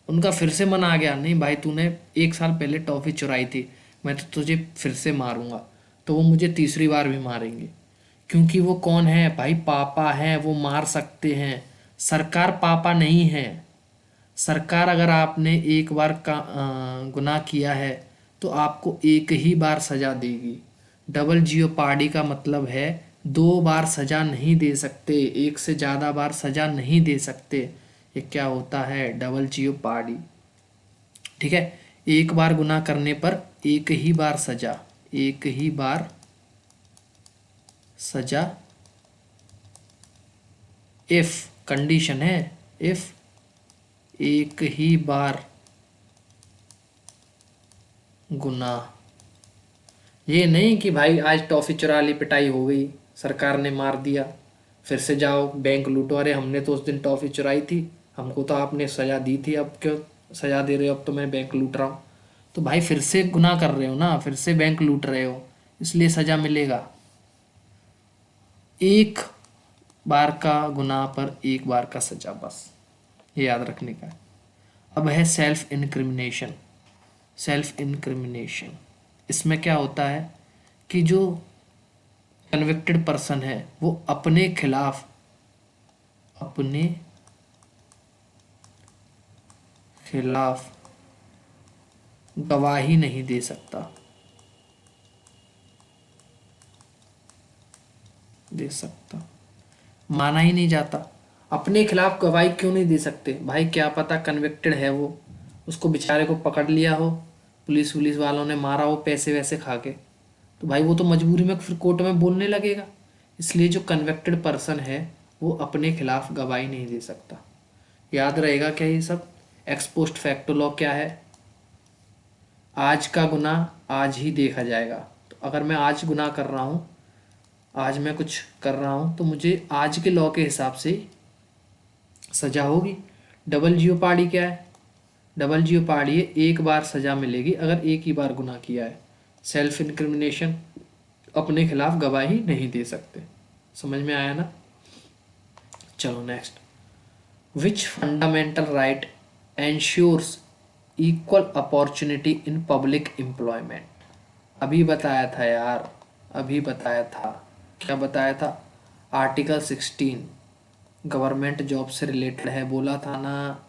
उनका फिर से मन आ गया, नहीं भाई तूने 1 साल पहले टॉफ़ी चुराई थी, मैं तो तुझे फिर से मारूंगा, तो वो मुझे तीसरी बार भी मारेंगे। क्योंकि वो कौन है भाई? पापा हैं, वो मार सकते हैं। सरकार पापा नहीं है। सरकार अगर आपने एक बार का गुनाह किया है तो आपको एक ही बार सजा देगी। डबल जियोपार्डी का मतलब है 2 बार सजा नहीं दे सकते, एक से ज़्यादा बार सजा नहीं दे सकते। ये क्या होता है? Double jeopardy. ठीक है, एक बार गुनाह करने पर एक ही बार सजा, एक ही बार सजा। इफ कंडीशन है, इफ एक ही बार गुनाह। ये नहीं कि भाई आज टॉफी चुरा ली, पिटाई हो गई, सरकार ने मार दिया, फिर से जाओ बैंक लूटो। अरे हमने तो उस दिन टॉफी चुराई थी, हमको तो आपने सजा दी थी, अब क्यों सजा दे रहे हो? अब तो मैं बैंक लूट रहा हूँ। तो भाई फिर से गुनाह कर रहे हो ना, फिर से बैंक लूट रहे हो, इसलिए सजा मिलेगा। एक बार का गुनाह पर एक बार का सजा, बस ये याद रखने का है। अब है सेल्फ इनक्रिमिनेशन। सेल्फ इनक्रिमिनेशन इसमें क्या होता है कि जो कन्विक्टेड पर्सन है वो अपने खिलाफ, अपने खिलाफ गवाही नहीं दे सकता, दे सकता, माना ही नहीं जाता। अपने खिलाफ गवाही क्यों नहीं दे सकते भाई? क्या पता कन्विक्टेड है वो, उसको बेचारे को पकड़ लिया हो, पुलिस वालों ने मारा हो पैसे वैसे खा के, तो भाई वो तो मजबूरी में फिर कोर्ट में बोलने लगेगा। इसलिए जो कन्वेक्टेड पर्सन है वो अपने खिलाफ गवाही नहीं दे सकता। याद रहेगा क्या ये सब? एक्स पोस्ट फैक्टो लॉ क्या है? आज का गुनाह आज ही देखा जाएगा। तो अगर मैं आज गुनाह कर रहा हूँ, आज मैं कुछ कर रहा हूँ, तो मुझे आज के लॉ के हिसाब से सजा होगी। डबल जियोपार्डी क्या है? डबल जियोपार्डी है, एक बार सजा मिलेगी अगर एक ही बार गुनाह किया है। सेल्फ इंक्रिमिनेशन, अपने खिलाफ गवाही नहीं दे सकते। समझ में आया ना? चलो next. Which fundamental right ensures equal opportunity in public employment? अभी बताया था यार, अभी बताया था। क्या बताया था? आर्टिकल 16 गवर्नमेंट जॉब से रिलेटेड है, बोला था ना।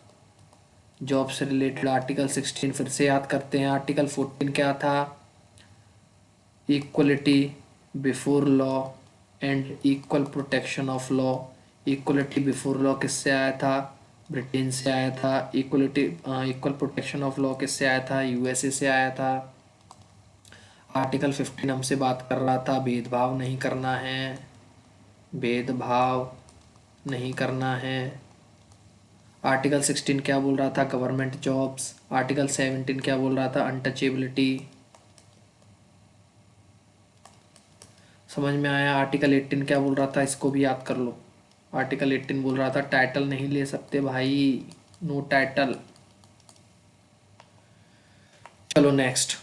जॉब से रिलेटेड आर्टिकल 16 फिर से याद करते हैं। आर्टिकल 14 क्या था? Equality before law and equal protection of law. Equality before law किससे आया था? ब्रिटेन से आया था। इक्वल प्रोटेक्शन ऑफ लॉ किससे आया था? यूएसए से आया था। आर्टिकल 15 हमसे बात कर रहा था भेदभाव नहीं करना है, भेदभाव नहीं करना है। आर्टिकल 16 क्या बोल रहा था? Government jobs. आर्टिकल 17 क्या बोल रहा था? अनटचेबिलिटी। समझ में आया? आर्टिकल 18 क्या बोल रहा था? इसको भी याद कर लो। आर्टिकल 18 बोल रहा था टाइटल नहीं ले सकते भाई, नो टाइटल। चलो next.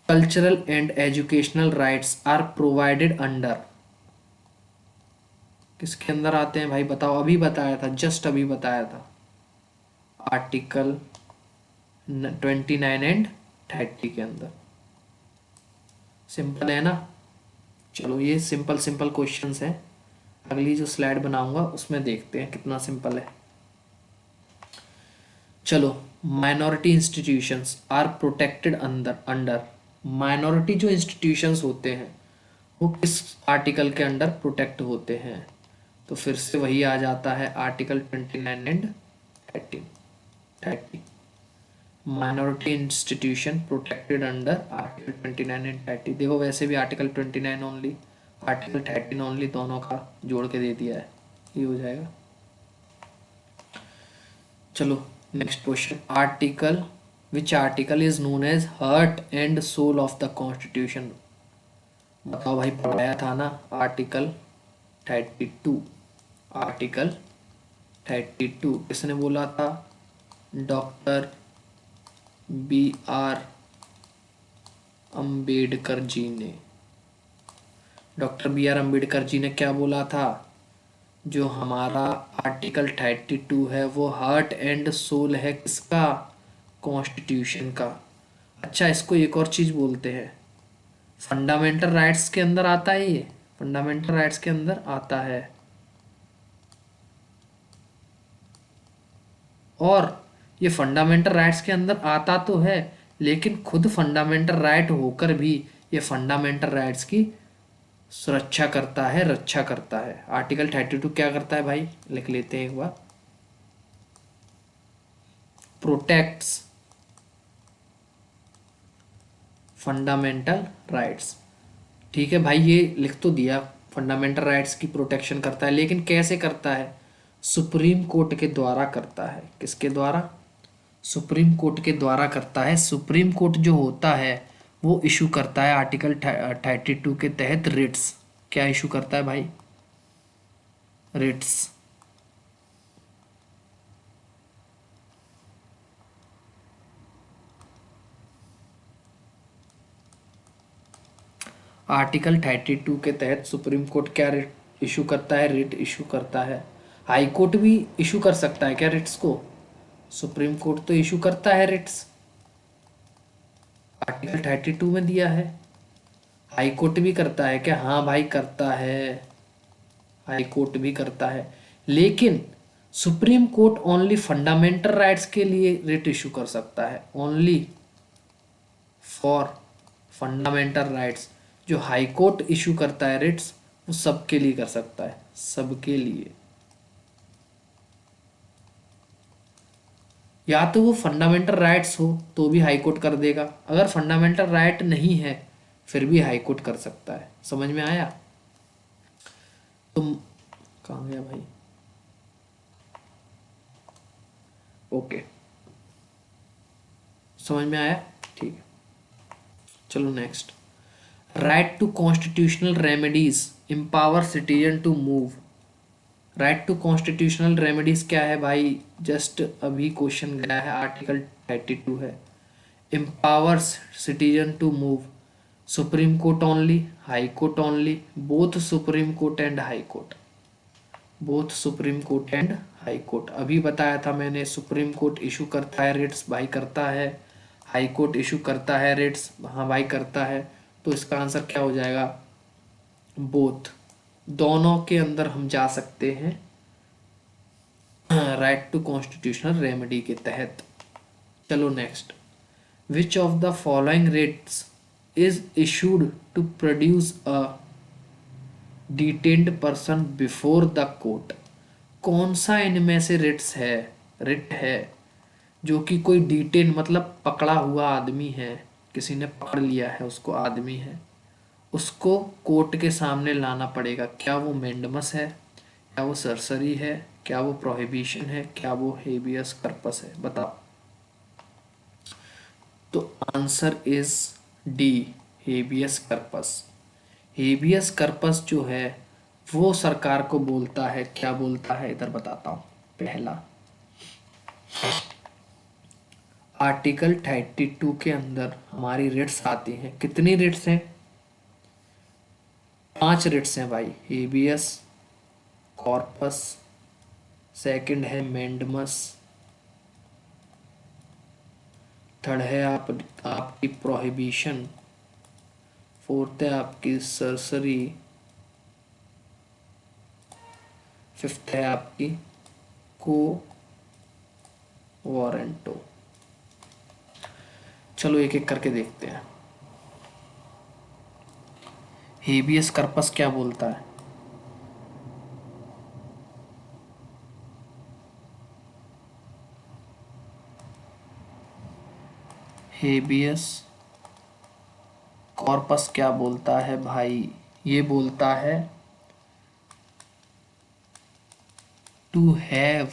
Cultural and educational rights are provided under, किसके अंदर आते हैं भाई बताओ? अभी बताया था, जस्ट अभी बताया था। आर्टिकल 29 एंड 30 के अंदर। सिंपल है ना? चलो ये सिंपल सिंपल क्वेश्चंस हैं। अगली जो स्लाइड बनाऊंगा उसमें देखते हैं कितना सिंपल है। चलो, minority institutions are protected under. Minority जो इंस्टीट्यूशंस होते हैं वो किस आर्टिकल के अंडर प्रोटेक्ट होते हैं? तो फिर से वही आ जाता है, article 29 and 30। Minority institution protected under article 29 and 30। देखो वैसे भी आर्टिकल 29 ओनली, आर्टिकल 13 ओनली, दोनों का जोड़ के दे दिया है, ये हो जाएगा। चलो next question. Article which article is known as heart and soul of the constitution? बताओ भाई, पढ़ाया था ना। आर्टिकल 32। आर्टिकल 32 किसने बोला था? Doctor B.R. अम्बेडकर जी ने। Doctor B.R. अम्बेडकर जी ने क्या बोला था? जो हमारा आर्टिकल 32 है वो हार्ट एंड सोल है किसका? कॉन्स्टिट्यूशन का। अच्छा, इसको एक और चीज बोलते हैं, फंडामेंटल राइट्स के अंदर आता है ये, फंडामेंटल राइट्स के अंदर आता है। और ये फंडामेंटल राइट्स के अंदर आता तो है, लेकिन खुद फंडामेंटल राइट होकर भी ये फंडामेंटल राइट्स की सुरक्षा करता है, रक्षा करता है। आर्टिकल 32 क्या करता है भाई? लिख लेते हैं एक बार। Protects fundamental rights. ठीक है भाई, ये लिख तो दिया, फंडामेंटल राइट्स की प्रोटेक्शन करता है, लेकिन कैसे करता है? सुप्रीम कोर्ट के द्वारा करता है। किसके द्वारा? सुप्रीम कोर्ट के द्वारा करता है। सुप्रीम कोर्ट जो होता है वो इशू करता है आर्टिकल 32 के तहत रिट्स। क्या इशू करता है भाई? रिट्स। आर्टिकल 32 के तहत सुप्रीम कोर्ट क्या रिट इशू करता है? रिट इशू करता है। हाई कोर्ट भी इशू कर सकता है क्या रिट्स को? सुप्रीम कोर्ट तो इशू करता है रिट्स, आर्टिकल 32 में दिया है। हाई कोर्ट भी करता है क्या? हाँ भाई करता है, हाई कोर्ट भी करता है। लेकिन supreme court only fundamental rights के लिए रिट इशू कर सकता है, ओनली फॉर फंडामेंटल राइट्स। जो हाई कोर्ट इशू करता है रिट्स वो सबके लिए कर सकता है, सबके लिए। या तो वो फंडामेंटल राइट्स हो तो भी हाई कोर्ट कर देगा, अगर फंडामेंटल राइट नहीं है फिर भी हाई कोर्ट कर सकता है। समझ में आया? तुम कहाँ गया भाई? ओके, समझ में आया? ठीक है, चलो next. Right to constitutional remedies empower citizen to move. Right to constitutional remedies क्या है भाई? जस्ट अभी क्वेश्चन गया है, आर्टिकल 32 है। Empowers citizen to move supreme court only, high court only, both supreme court and high court, both supreme court and high court. अभी बताया था मैंने, सुप्रीम कोर्ट इशू करता है रिट्स, भाई करता है। हाई कोर्ट इशू करता है रिट्स, हाँ भाई करता है। तो इसका आंसर क्या हो जाएगा? बोथ, दोनों के अंदर हम जा सकते हैं राइट टू कॉन्स्टिट्यूशनल रेमेडी के तहत। चलो next. Which of the following writs is issued to produce a detained person before the court. कौन सा इनमें से रिट है जो कि कोई डिटेन मतलब पकड़ा हुआ आदमी है, किसी ने पकड़ लिया है उसको, आदमी है, उसको कोर्ट के सामने लाना पड़ेगा? क्या वो मेंडमस है, क्या वो सरसरी है, क्या वो प्रोहिबिशन है, क्या वो हेबियस कर्पस है? बताओ। तो answer is D, habeas corpus. Habeas corpus जो है वो सरकार को बोलता है, क्या बोलता है इधर बताता हूँ। पहला, आर्टिकल 32 के अंदर हमारी रिट्स आती हैं। कितनी रिट्स हैं? 5 रिट्स हैं भाई। हेबियस कॉर्पस, सेकंड है मेंडमस, थर्ड है आपकी प्रोहिबिशन, फोर्थ है आपकी सरसरी, फिफ्थ है आपकी को वारंटो। चलो एक एक करके देखते हैं। हेबियस कर्पस क्या बोलता है? हेबियस कॉर्पस क्या बोलता है भाई? ये बोलता है टू हैव,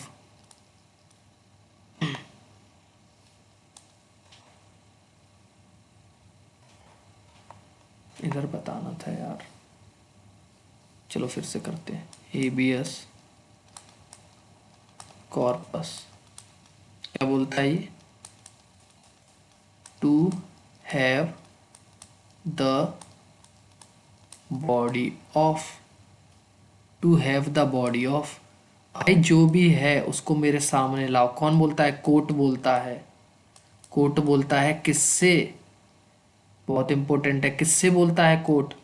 इधर बताना था यार, चलो फिर से करते हैं। हेबियस कॉर्पस क्या बोलता है ये? To have the body of, to have the body of, भाई जो भी है उसको मेरे सामने लाओ। कौन बोलता है? कोर्ट बोलता है। कोर्ट बोलता है किससे? बहुत इंपॉर्टेंट है, किससे बोलता है कोर्ट?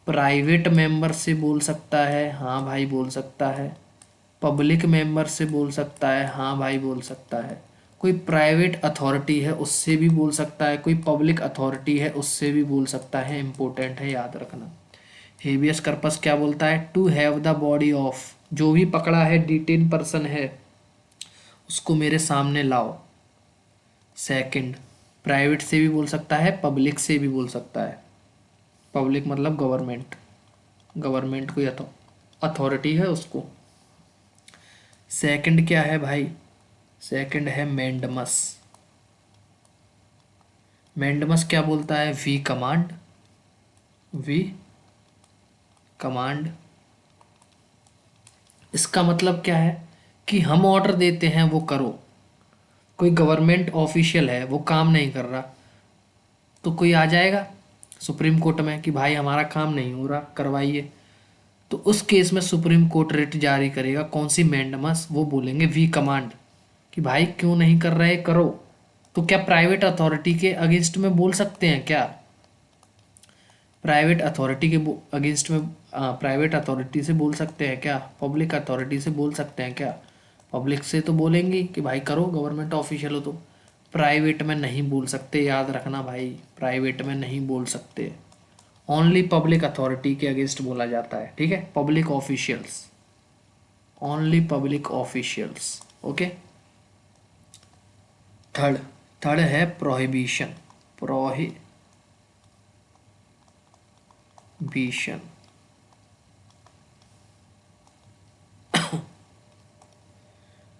प्राइवेट मेंबर से बोल सकता है, हाँ भाई बोल सकता है। पब्लिक मेंबर से बोल सकता है, हाँ भाई बोल सकता है। कोई प्राइवेट अथॉरिटी है उससे भी बोल सकता है, कोई पब्लिक अथॉरिटी है उससे भी बोल सकता है। इंपॉर्टेंट है, याद रखना। हेबियस कर्पस क्या बोलता है? To have the body of, जो भी पकड़ा है डिटेन पर्सन है उसको मेरे सामने लाओ। सेकंड, प्राइवेट से भी बोल सकता है, पब्लिक से भी बोल सकता है। पब्लिक मतलब गवर्नमेंट, गवर्नमेंट कोई अथॉरिटी है उसको। सेकंड क्या है भाई? सेकंड है मेंडमस। मेंडमस क्या बोलता है? We command, we command. इसका मतलब क्या है कि हम ऑर्डर देते हैं वो करो। कोई गवर्नमेंट ऑफिशियल है वो काम नहीं कर रहा तो कोई आ जाएगा सुप्रीम कोर्ट में कि भाई हमारा काम नहीं हो रहा, करवाइए। तो उस केस में सुप्रीम कोर्ट रिट जारी करेगा। कौन सी? मेंडमस। वो बोलेंगे वी कमांड कि भाई क्यों नहीं कर रहे, करो। तो क्या प्राइवेट अथॉरिटी के अगेंस्ट में बोल सकते हैं क्या? प्राइवेट अथॉरिटी के अगेंस्ट में प्राइवेट अथॉरिटी से बोल सकते हैं क्या? पब्लिक अथॉरिटी से बोल सकते हैं क्या? पब्लिक से तो बोलेंगे कि भाई करो, गवर्नमेंट ऑफिशियल हो तो। प्राइवेट में नहीं बोल सकते, याद रखना भाई, प्राइवेट में नहीं बोल सकते। ओनली पब्लिक अथॉरिटी के अगेंस्ट बोला जाता है, ठीक है? Public officials, only public officials. Okay, third third है प्रोहिबिशन।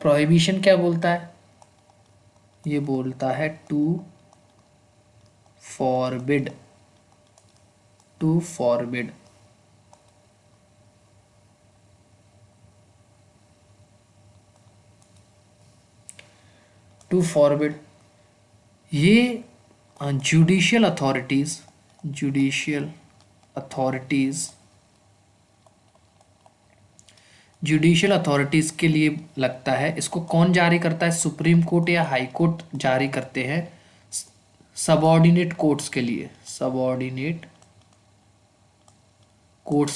प्रोहिबिशन क्या बोलता है? ये बोलता है forbid to forbid. To forbid ये जुडिशियल अथॉरिटीज जुडिशियल अथॉरिटीज के लिए लगता है। इसको कौन जारी करता है? सुप्रीम कोर्ट या हाई कोर्ट जारी करते हैं सबऑर्डिनेट कोर्ट्स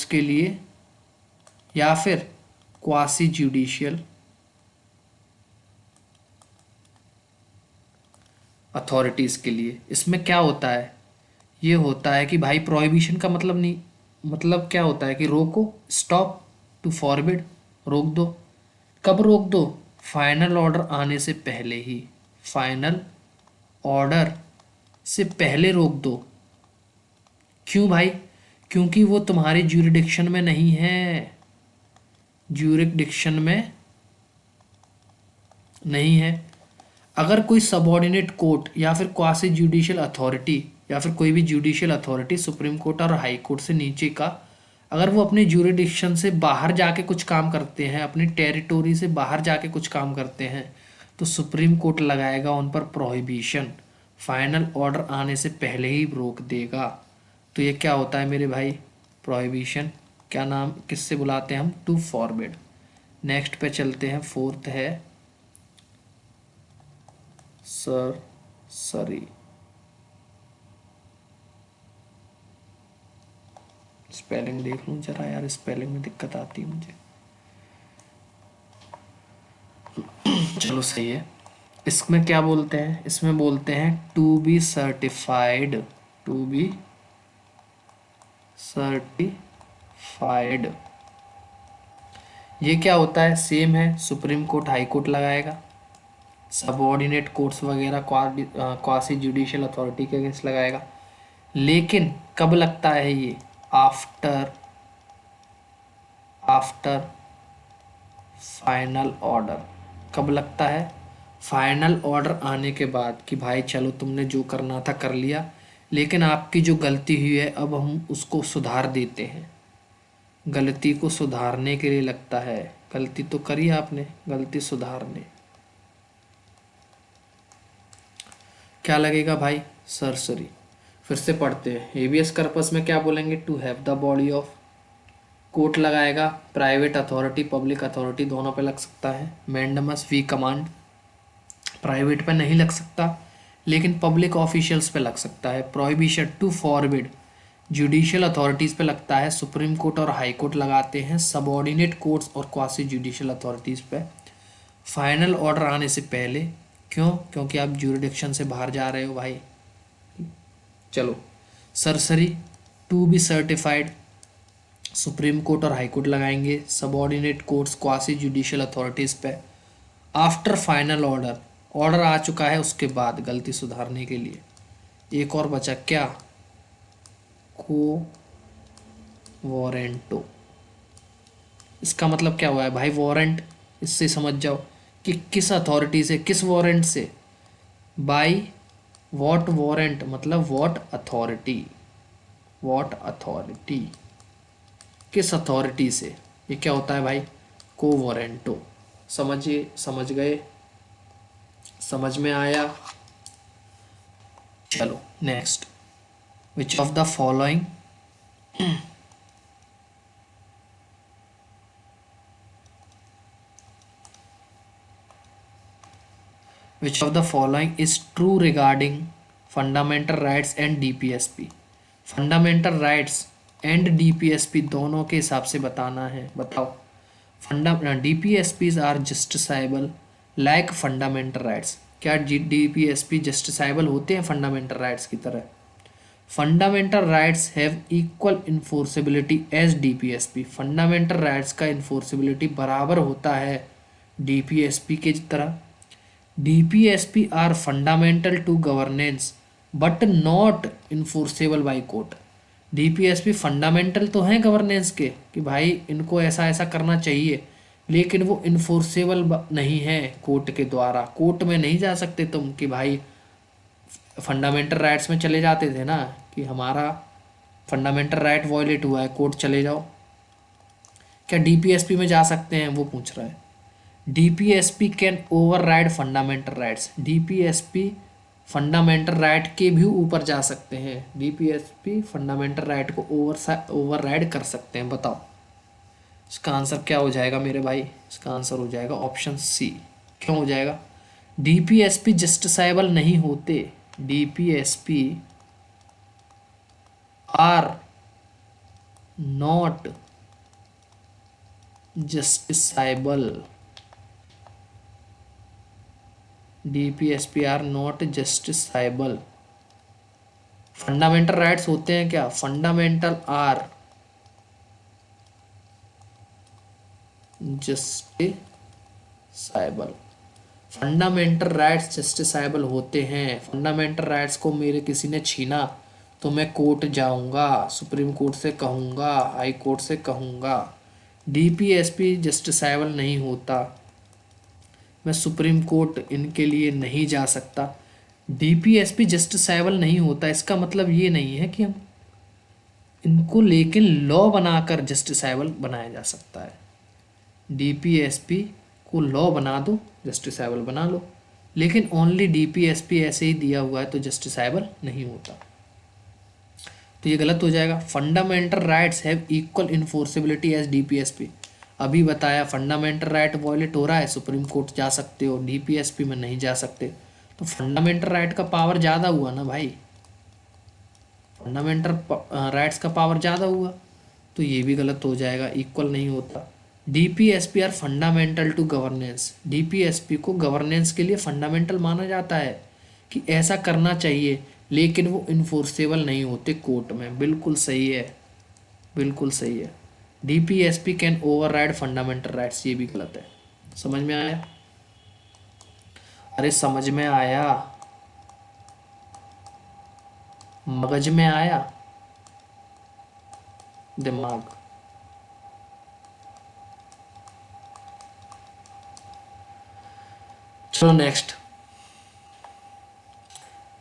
के लिए, या फिर क्वासी जुडिशियल अथॉरिटीज के लिए। इसमें क्या होता है? ये होता है कि भाई प्रोहिबिशन का मतलब नहीं, मतलब क्या होता है कि रोको, स्टॉप, टू फॉरबिड, रोक दो। कब रोक दो? फाइनल ऑर्डर आने से पहले ही, फाइनल ऑर्डर से पहले रोक दो। क्यों भाई? क्योंकि वो तुम्हारी ज्यूरिडिक्शन में नहीं है, ज्यूरिडिक्शन में नहीं है। अगर कोई सबऑर्डिनेट कोर्ट या फिर क्वासी जुडिशियल अथॉरिटी या फिर कोई भी जुडिशियल अथॉरिटी सुप्रीम कोर्ट और हाई कोर्ट से नीचे का, अगर वो अपने ज्यूरिडिक्शन से बाहर जाके कुछ काम करते हैं, अपनी टेरिटोरी से बाहर जाके कुछ काम करते हैं, तो सुप्रीम कोर्ट लगाएगा उन पर प्रोहिबिशन, फाइनल ऑर्डर आने से पहले ही रोक देगा। तो ये क्या होता है मेरे भाई? प्रोहिबिशन। क्या नाम किससे बुलाते हैं हम? To forbid. नेक्स्ट पे चलते हैं, फोर्थ है सरसरी। स्पेलिंग देख लूं जरा यार, स्पेलिंग में दिक्कत आती है मुझे। चलो सही है। इसमें क्या बोलते हैं? इसमें बोलते हैं to be certified, to be certified. ये क्या होता है? सेम है, सुप्रीम कोर्ट हाई कोर्ट लगाएगा, सबऑर्डिनेट कोर्ट्स वगैरह क्वासी जुडिशियल अथॉरिटी के अगेंस्ट लगाएगा। लेकिन कब लगता है ये? After final order. कब लगता है? फाइनल ऑर्डर आने के बाद कि भाई चलो तुमने जो करना था कर लिया, लेकिन आपकी जो गलती हुई है अब हम उसको सुधार देते हैं। गलती को सुधारने के लिए लगता है। गलती तो करी आपने, गलती सुधारने क्या लगेगा भाई? सरसरी। फिर से पढ़ते हैं। हेबियस कॉर्पस में क्या बोलेंगे? To have the body of. Court लगाएगा, प्राइवेट अथॉरिटी पब्लिक अथॉरिटी दोनों पे लग सकता है। मैंडमस वी कमांड प्राइवेट पे नहीं लग सकता, लेकिन पब्लिक ऑफिशियल्स पे लग सकता है। Prohibition to forbid judicial authorities पे लगता है, सुप्रीम कोर्ट और हाई कोर्ट लगाते हैं, सबऑर्डिनेट कोर्ट्स और क्वासी जुडिशियल अथॉरिटीज़ पे फाइनल ऑर्डर आने से पहले। क्यों? क्योंकि आप ज्यूरिडिक्शन से बाहर जा रहे हो भाई। चलो, certiorari to be certified supreme court और हाई कोर्ट लगाएंगे, subordinate courts quasi judicial authorities पे आफ्टर फाइनल ऑर्डर, ऑर्डर आ चुका है उसके बाद गलती सुधारने के लिए। एक और बचा क्या? को वारंटो। इसका मतलब क्या हुआ है भाई? वारंट, इससे समझ जाओ कि किस अथॉरिटी से, किस वारंट से। बाय व्हाट वारंट, मतलब व्हाट अथॉरिटी, किस अथॉरिटी से। ये क्या होता है भाई? को वारंटो। समझिए, समझ गए? समझ में आया? चलो next. Which of the following Which of the following is true regarding fundamental rights and DPSP? Fundamental rights and DPSP दोनों के हिसाब से बताना है। बताओ। DPSPs are justiciable like fundamental rights. क्या DPSP जस्टिसाइबल होते हैं फंडामेंटल राइट्स की तरह? Fundamental rights have equal enforceability as DPSP। Fundamental rights का इन्फोर्सेबिलिटी बराबर होता है DPSP के तरह। DPSP are fundamental to governance but not enforceable by court. DPSP fundamental तो हैं गवर्नेंस के कि भाई इनको ऐसा ऐसा करना चाहिए, लेकिन वो इन्फोर्सेबल नहीं है कोर्ट के द्वारा। कोर्ट में नहीं जा सकते तुम कि भाई, फंडामेंटल राइट्स में चले जाते थे ना कि हमारा फंडामेंटल राइट वॉयलेट हुआ है, कोर्ट चले जाओ। क्या DPSP में जा सकते हैं, वो पूछ रहा है। DPSP can over ride fundamental rights. DPSP fundamental right के भी ऊपर जा सकते हैं। DPSP फंडामेंटल राइट को ओवर राइड कर सकते हैं। बताओ इसका आंसर क्या हो जाएगा मेरे भाई? इसका आंसर हो जाएगा ऑप्शन सी। क्यों हो जाएगा? DPSP जस्टिसाइबल नहीं होते। DPSP are not justiciable. DPSP are not justiciable. Fundamental rights होते हैं क्या? Fundamental are justiciable. Fundamental rights justiciable होते हैं। फंडामेंटल राइट्स को मेरे किसी ने छीना तो मैं कोर्ट जाऊंगा, सुप्रीम कोर्ट से कहूंगा, हाई कोर्ट से कहूंगा। DPSP जस्टिसाइबल नहीं होता, मैं सुप्रीम कोर्ट इनके लिए नहीं जा सकता। DPSP जस्टिसाइबल नहीं होता इसका मतलब ये नहीं है कि हम इनको लेकिन लॉ बनाकर जस्टिसाइबल बनाया जा सकता है। DPSP को लॉ बना दो, जस्टिसाइबल बना लो, लेकिन ओनली DPSP ऐसे ही दिया हुआ है तो जस्टिसाइबल नहीं होता। तो ये गलत हो जाएगा। Fundamental rights have equal enforceability as DPSP। अभी बताया फंडामेंटल राइट वॉयलेट हो रहा है, सुप्रीम कोर्ट जा सकते हो, DPSP में नहीं जा सकते। तो फंडामेंटल राइट का पावर ज़्यादा हुआ ना भाई, फंडामेंटल राइट्स का पावर ज़्यादा हुआ, तो ये भी गलत हो जाएगा, इक्वल नहीं होता। DPSP are fundamental to governance. DPSP को गवर्नेंस के लिए फंडामेंटल माना जाता है कि ऐसा करना चाहिए, लेकिन वो इन्फोर्सेबल नहीं होते कोर्ट में। बिल्कुल सही है, बिल्कुल सही है। DPSP can over ride fundamental rights, ये भी गलत है। समझ में आया? अरे समझ में आया, मगज में आया, दिमाग। चलो next.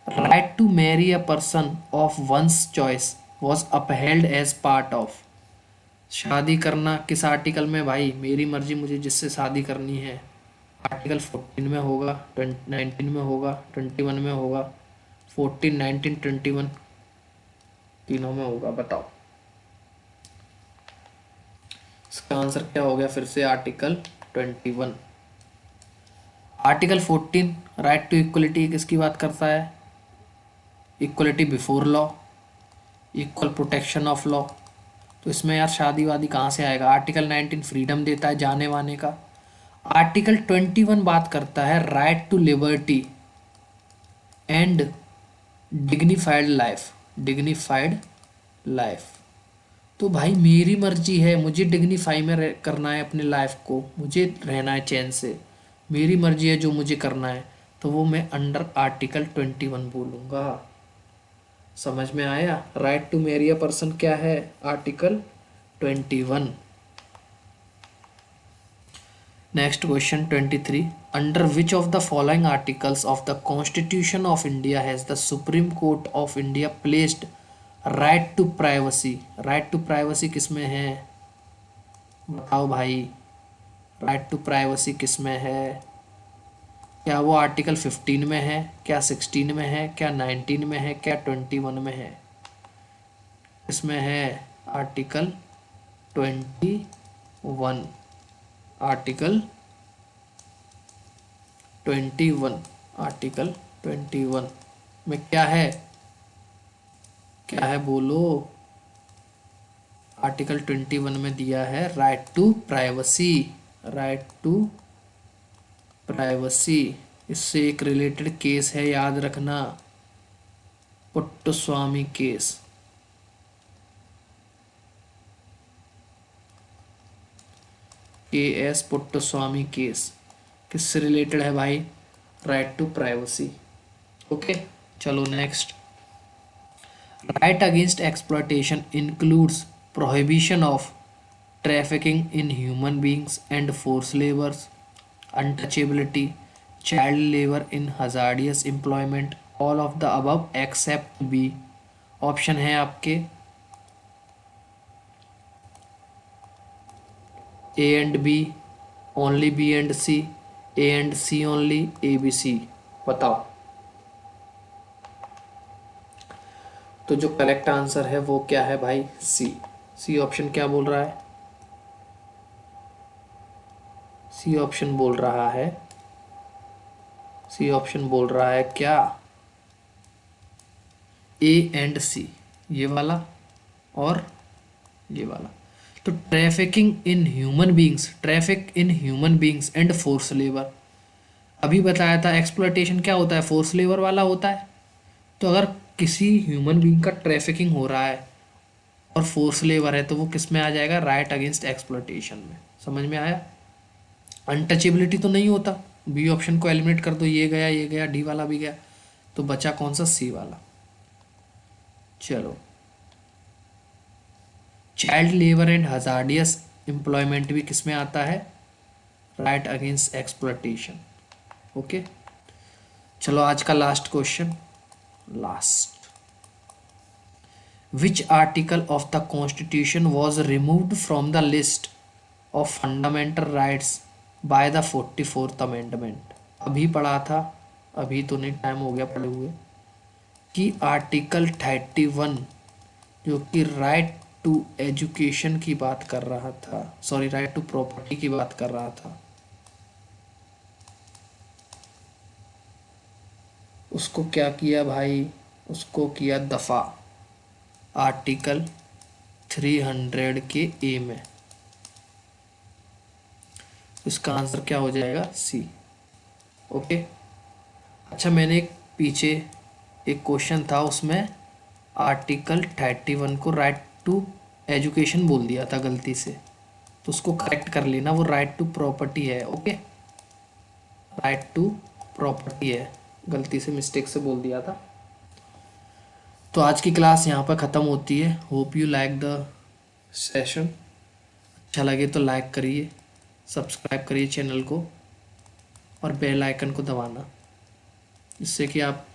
Right to marry a person of one's choice was upheld as part of. शादी करना किस आर्टिकल में भाई? मेरी मर्जी, मुझे जिससे शादी करनी है। आर्टिकल 14 में होगा, 19 में होगा, 21 में होगा। 14, 19, 21 तीनों में होगा। बताओ इसका आंसर क्या हो गया? फिर से article 21। Article 14 right to equality किसकी बात करता है? Equality before law, equal protection of law. तो इसमें यार शादी वादी कहाँ से आएगा? आर्टिकल 19 फ्रीडम देता है जाने वाने का। आर्टिकल 21 बात करता है right to liberty and dignified life, dignified life. तो भाई मेरी मर्जी है, मुझे डिग्निफाई में करना है अपने लाइफ को, मुझे रहना है चैन से, मेरी मर्जी है जो मुझे करना है, तो वो मैं अंडर आर्टिकल 21 बोलूँगा। समझ में आया? Right to marry a person क्या है? Article 21। Next question 23। Under which of the following articles of the constitution of India has the supreme court of India placed right to privacy? Right to privacy किस में है? बताओ भाई, राइट टू प्राइवेसी किस में है? क्या वो आर्टिकल 15 में है, क्या 16 में है, क्या 19 में है, क्या 21 में है? इसमें है आर्टिकल 21। आर्टिकल 21, आर्टिकल 21 में क्या है? क्या है बोलो? आर्टिकल 21 में दिया है right to privacy, right to privacy. इससे एक रिलेटेड केस है, याद रखना, Puttaswamy case. KS Puttaswamy case किससे रिलेटेड है भाई? Right to privacy. ओके, चलो next. Right against exploitation includes prohibition of trafficking in human beings and forced labors, untouchability, child labor in hazardous employment, all of the above except B। Option है आपके A and B, only B and C, A and C only, A B C. बताओ। तो जो करेक्ट आंसर है वो क्या है भाई? सी। सी ऑप्शन क्या बोल रहा है? सी ऑप्शन बोल रहा है, सी ऑप्शन बोल रहा है क्या? ए एंड सी, ये वाला और ये वाला। तो trafficking in human beings, traffic in human beings and force labour, अभी बताया था एक्सप्लॉयटेशन क्या होता है? फोर्स लेबर वाला होता है। तो अगर किसी ह्यूमन बींग का ट्रैफिकिंग हो रहा है और फोर्स लेबर है तो वो किस में आ जाएगा? राइट अगेंस्ट एक्सप्लॉयटेशन में। समझ में आया? अनटचेबिलिटी तो नहीं होता, बी ऑप्शन को एलिमिनेट कर दो, ये गया, डी वाला भी गया, तो बचा कौन सा? सी वाला। चलो, child labour and hazardous employment भी किस में आता है? Right against exploitation. ओके, चलो आज का last question, last. Which article of the constitution was removed from the list of fundamental rights by the 44th amendment? अभी पढ़ा था, अभी तो नहीं, टाइम हो गया पढ़े हुए, कि आर्टिकल 31 जो कि राइट टू एजुकेशन की बात कर रहा था, सॉरी राइट टू प्रॉपर्टी की बात कर रहा था, उसको क्या किया भाई? उसको किया दफा आर्टिकल 300 के ए में। इसका आंसर क्या हो जाएगा? सी। ओके, अच्छा मैंने एक पीछे एक क्वेश्चन था उसमें आर्टिकल 31 को राइट टू एजुकेशन बोल दिया था गलती से, तो उसको करेक्ट कर लेना, वो राइट टू प्रॉपर्टी है। ओके, राइट टू प्रॉपर्टी है, गलती से मिस्टेक से बोल दिया था। तो आज की क्लास यहाँ पर ख़त्म होती है। Hope you like the session. अच्छा लगे तो लाइक करिए, सब्सक्राइब करिए चैनल को और बेल आइकन को दबाना, जिससे कि आप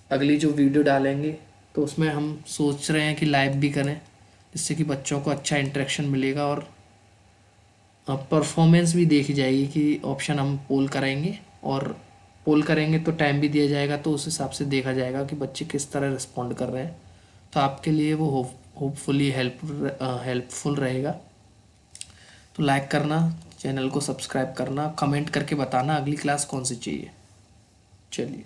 अगली जो वीडियो डालेंगे तो उसमें हम सोच रहे हैं कि लाइव भी करें, जिससे कि बच्चों को अच्छा इंटरेक्शन मिलेगा और परफॉर्मेंस भी देखी जाएगी कि ऑप्शन हम पोल कराएंगे, और पोल करेंगे तो टाइम भी दिया जाएगा, तो उस हिसाब से देखा जाएगा कि बच्चे किस तरह रिस्पॉन्ड कर रहे हैं। तो आपके लिए वो होपफुली हेल्पफुल रहेगा। तो लाइक करना, चैनल को सब्सक्राइब करना, कमेंट करके बताना अगली क्लास कौन सी चाहिए। चलिए।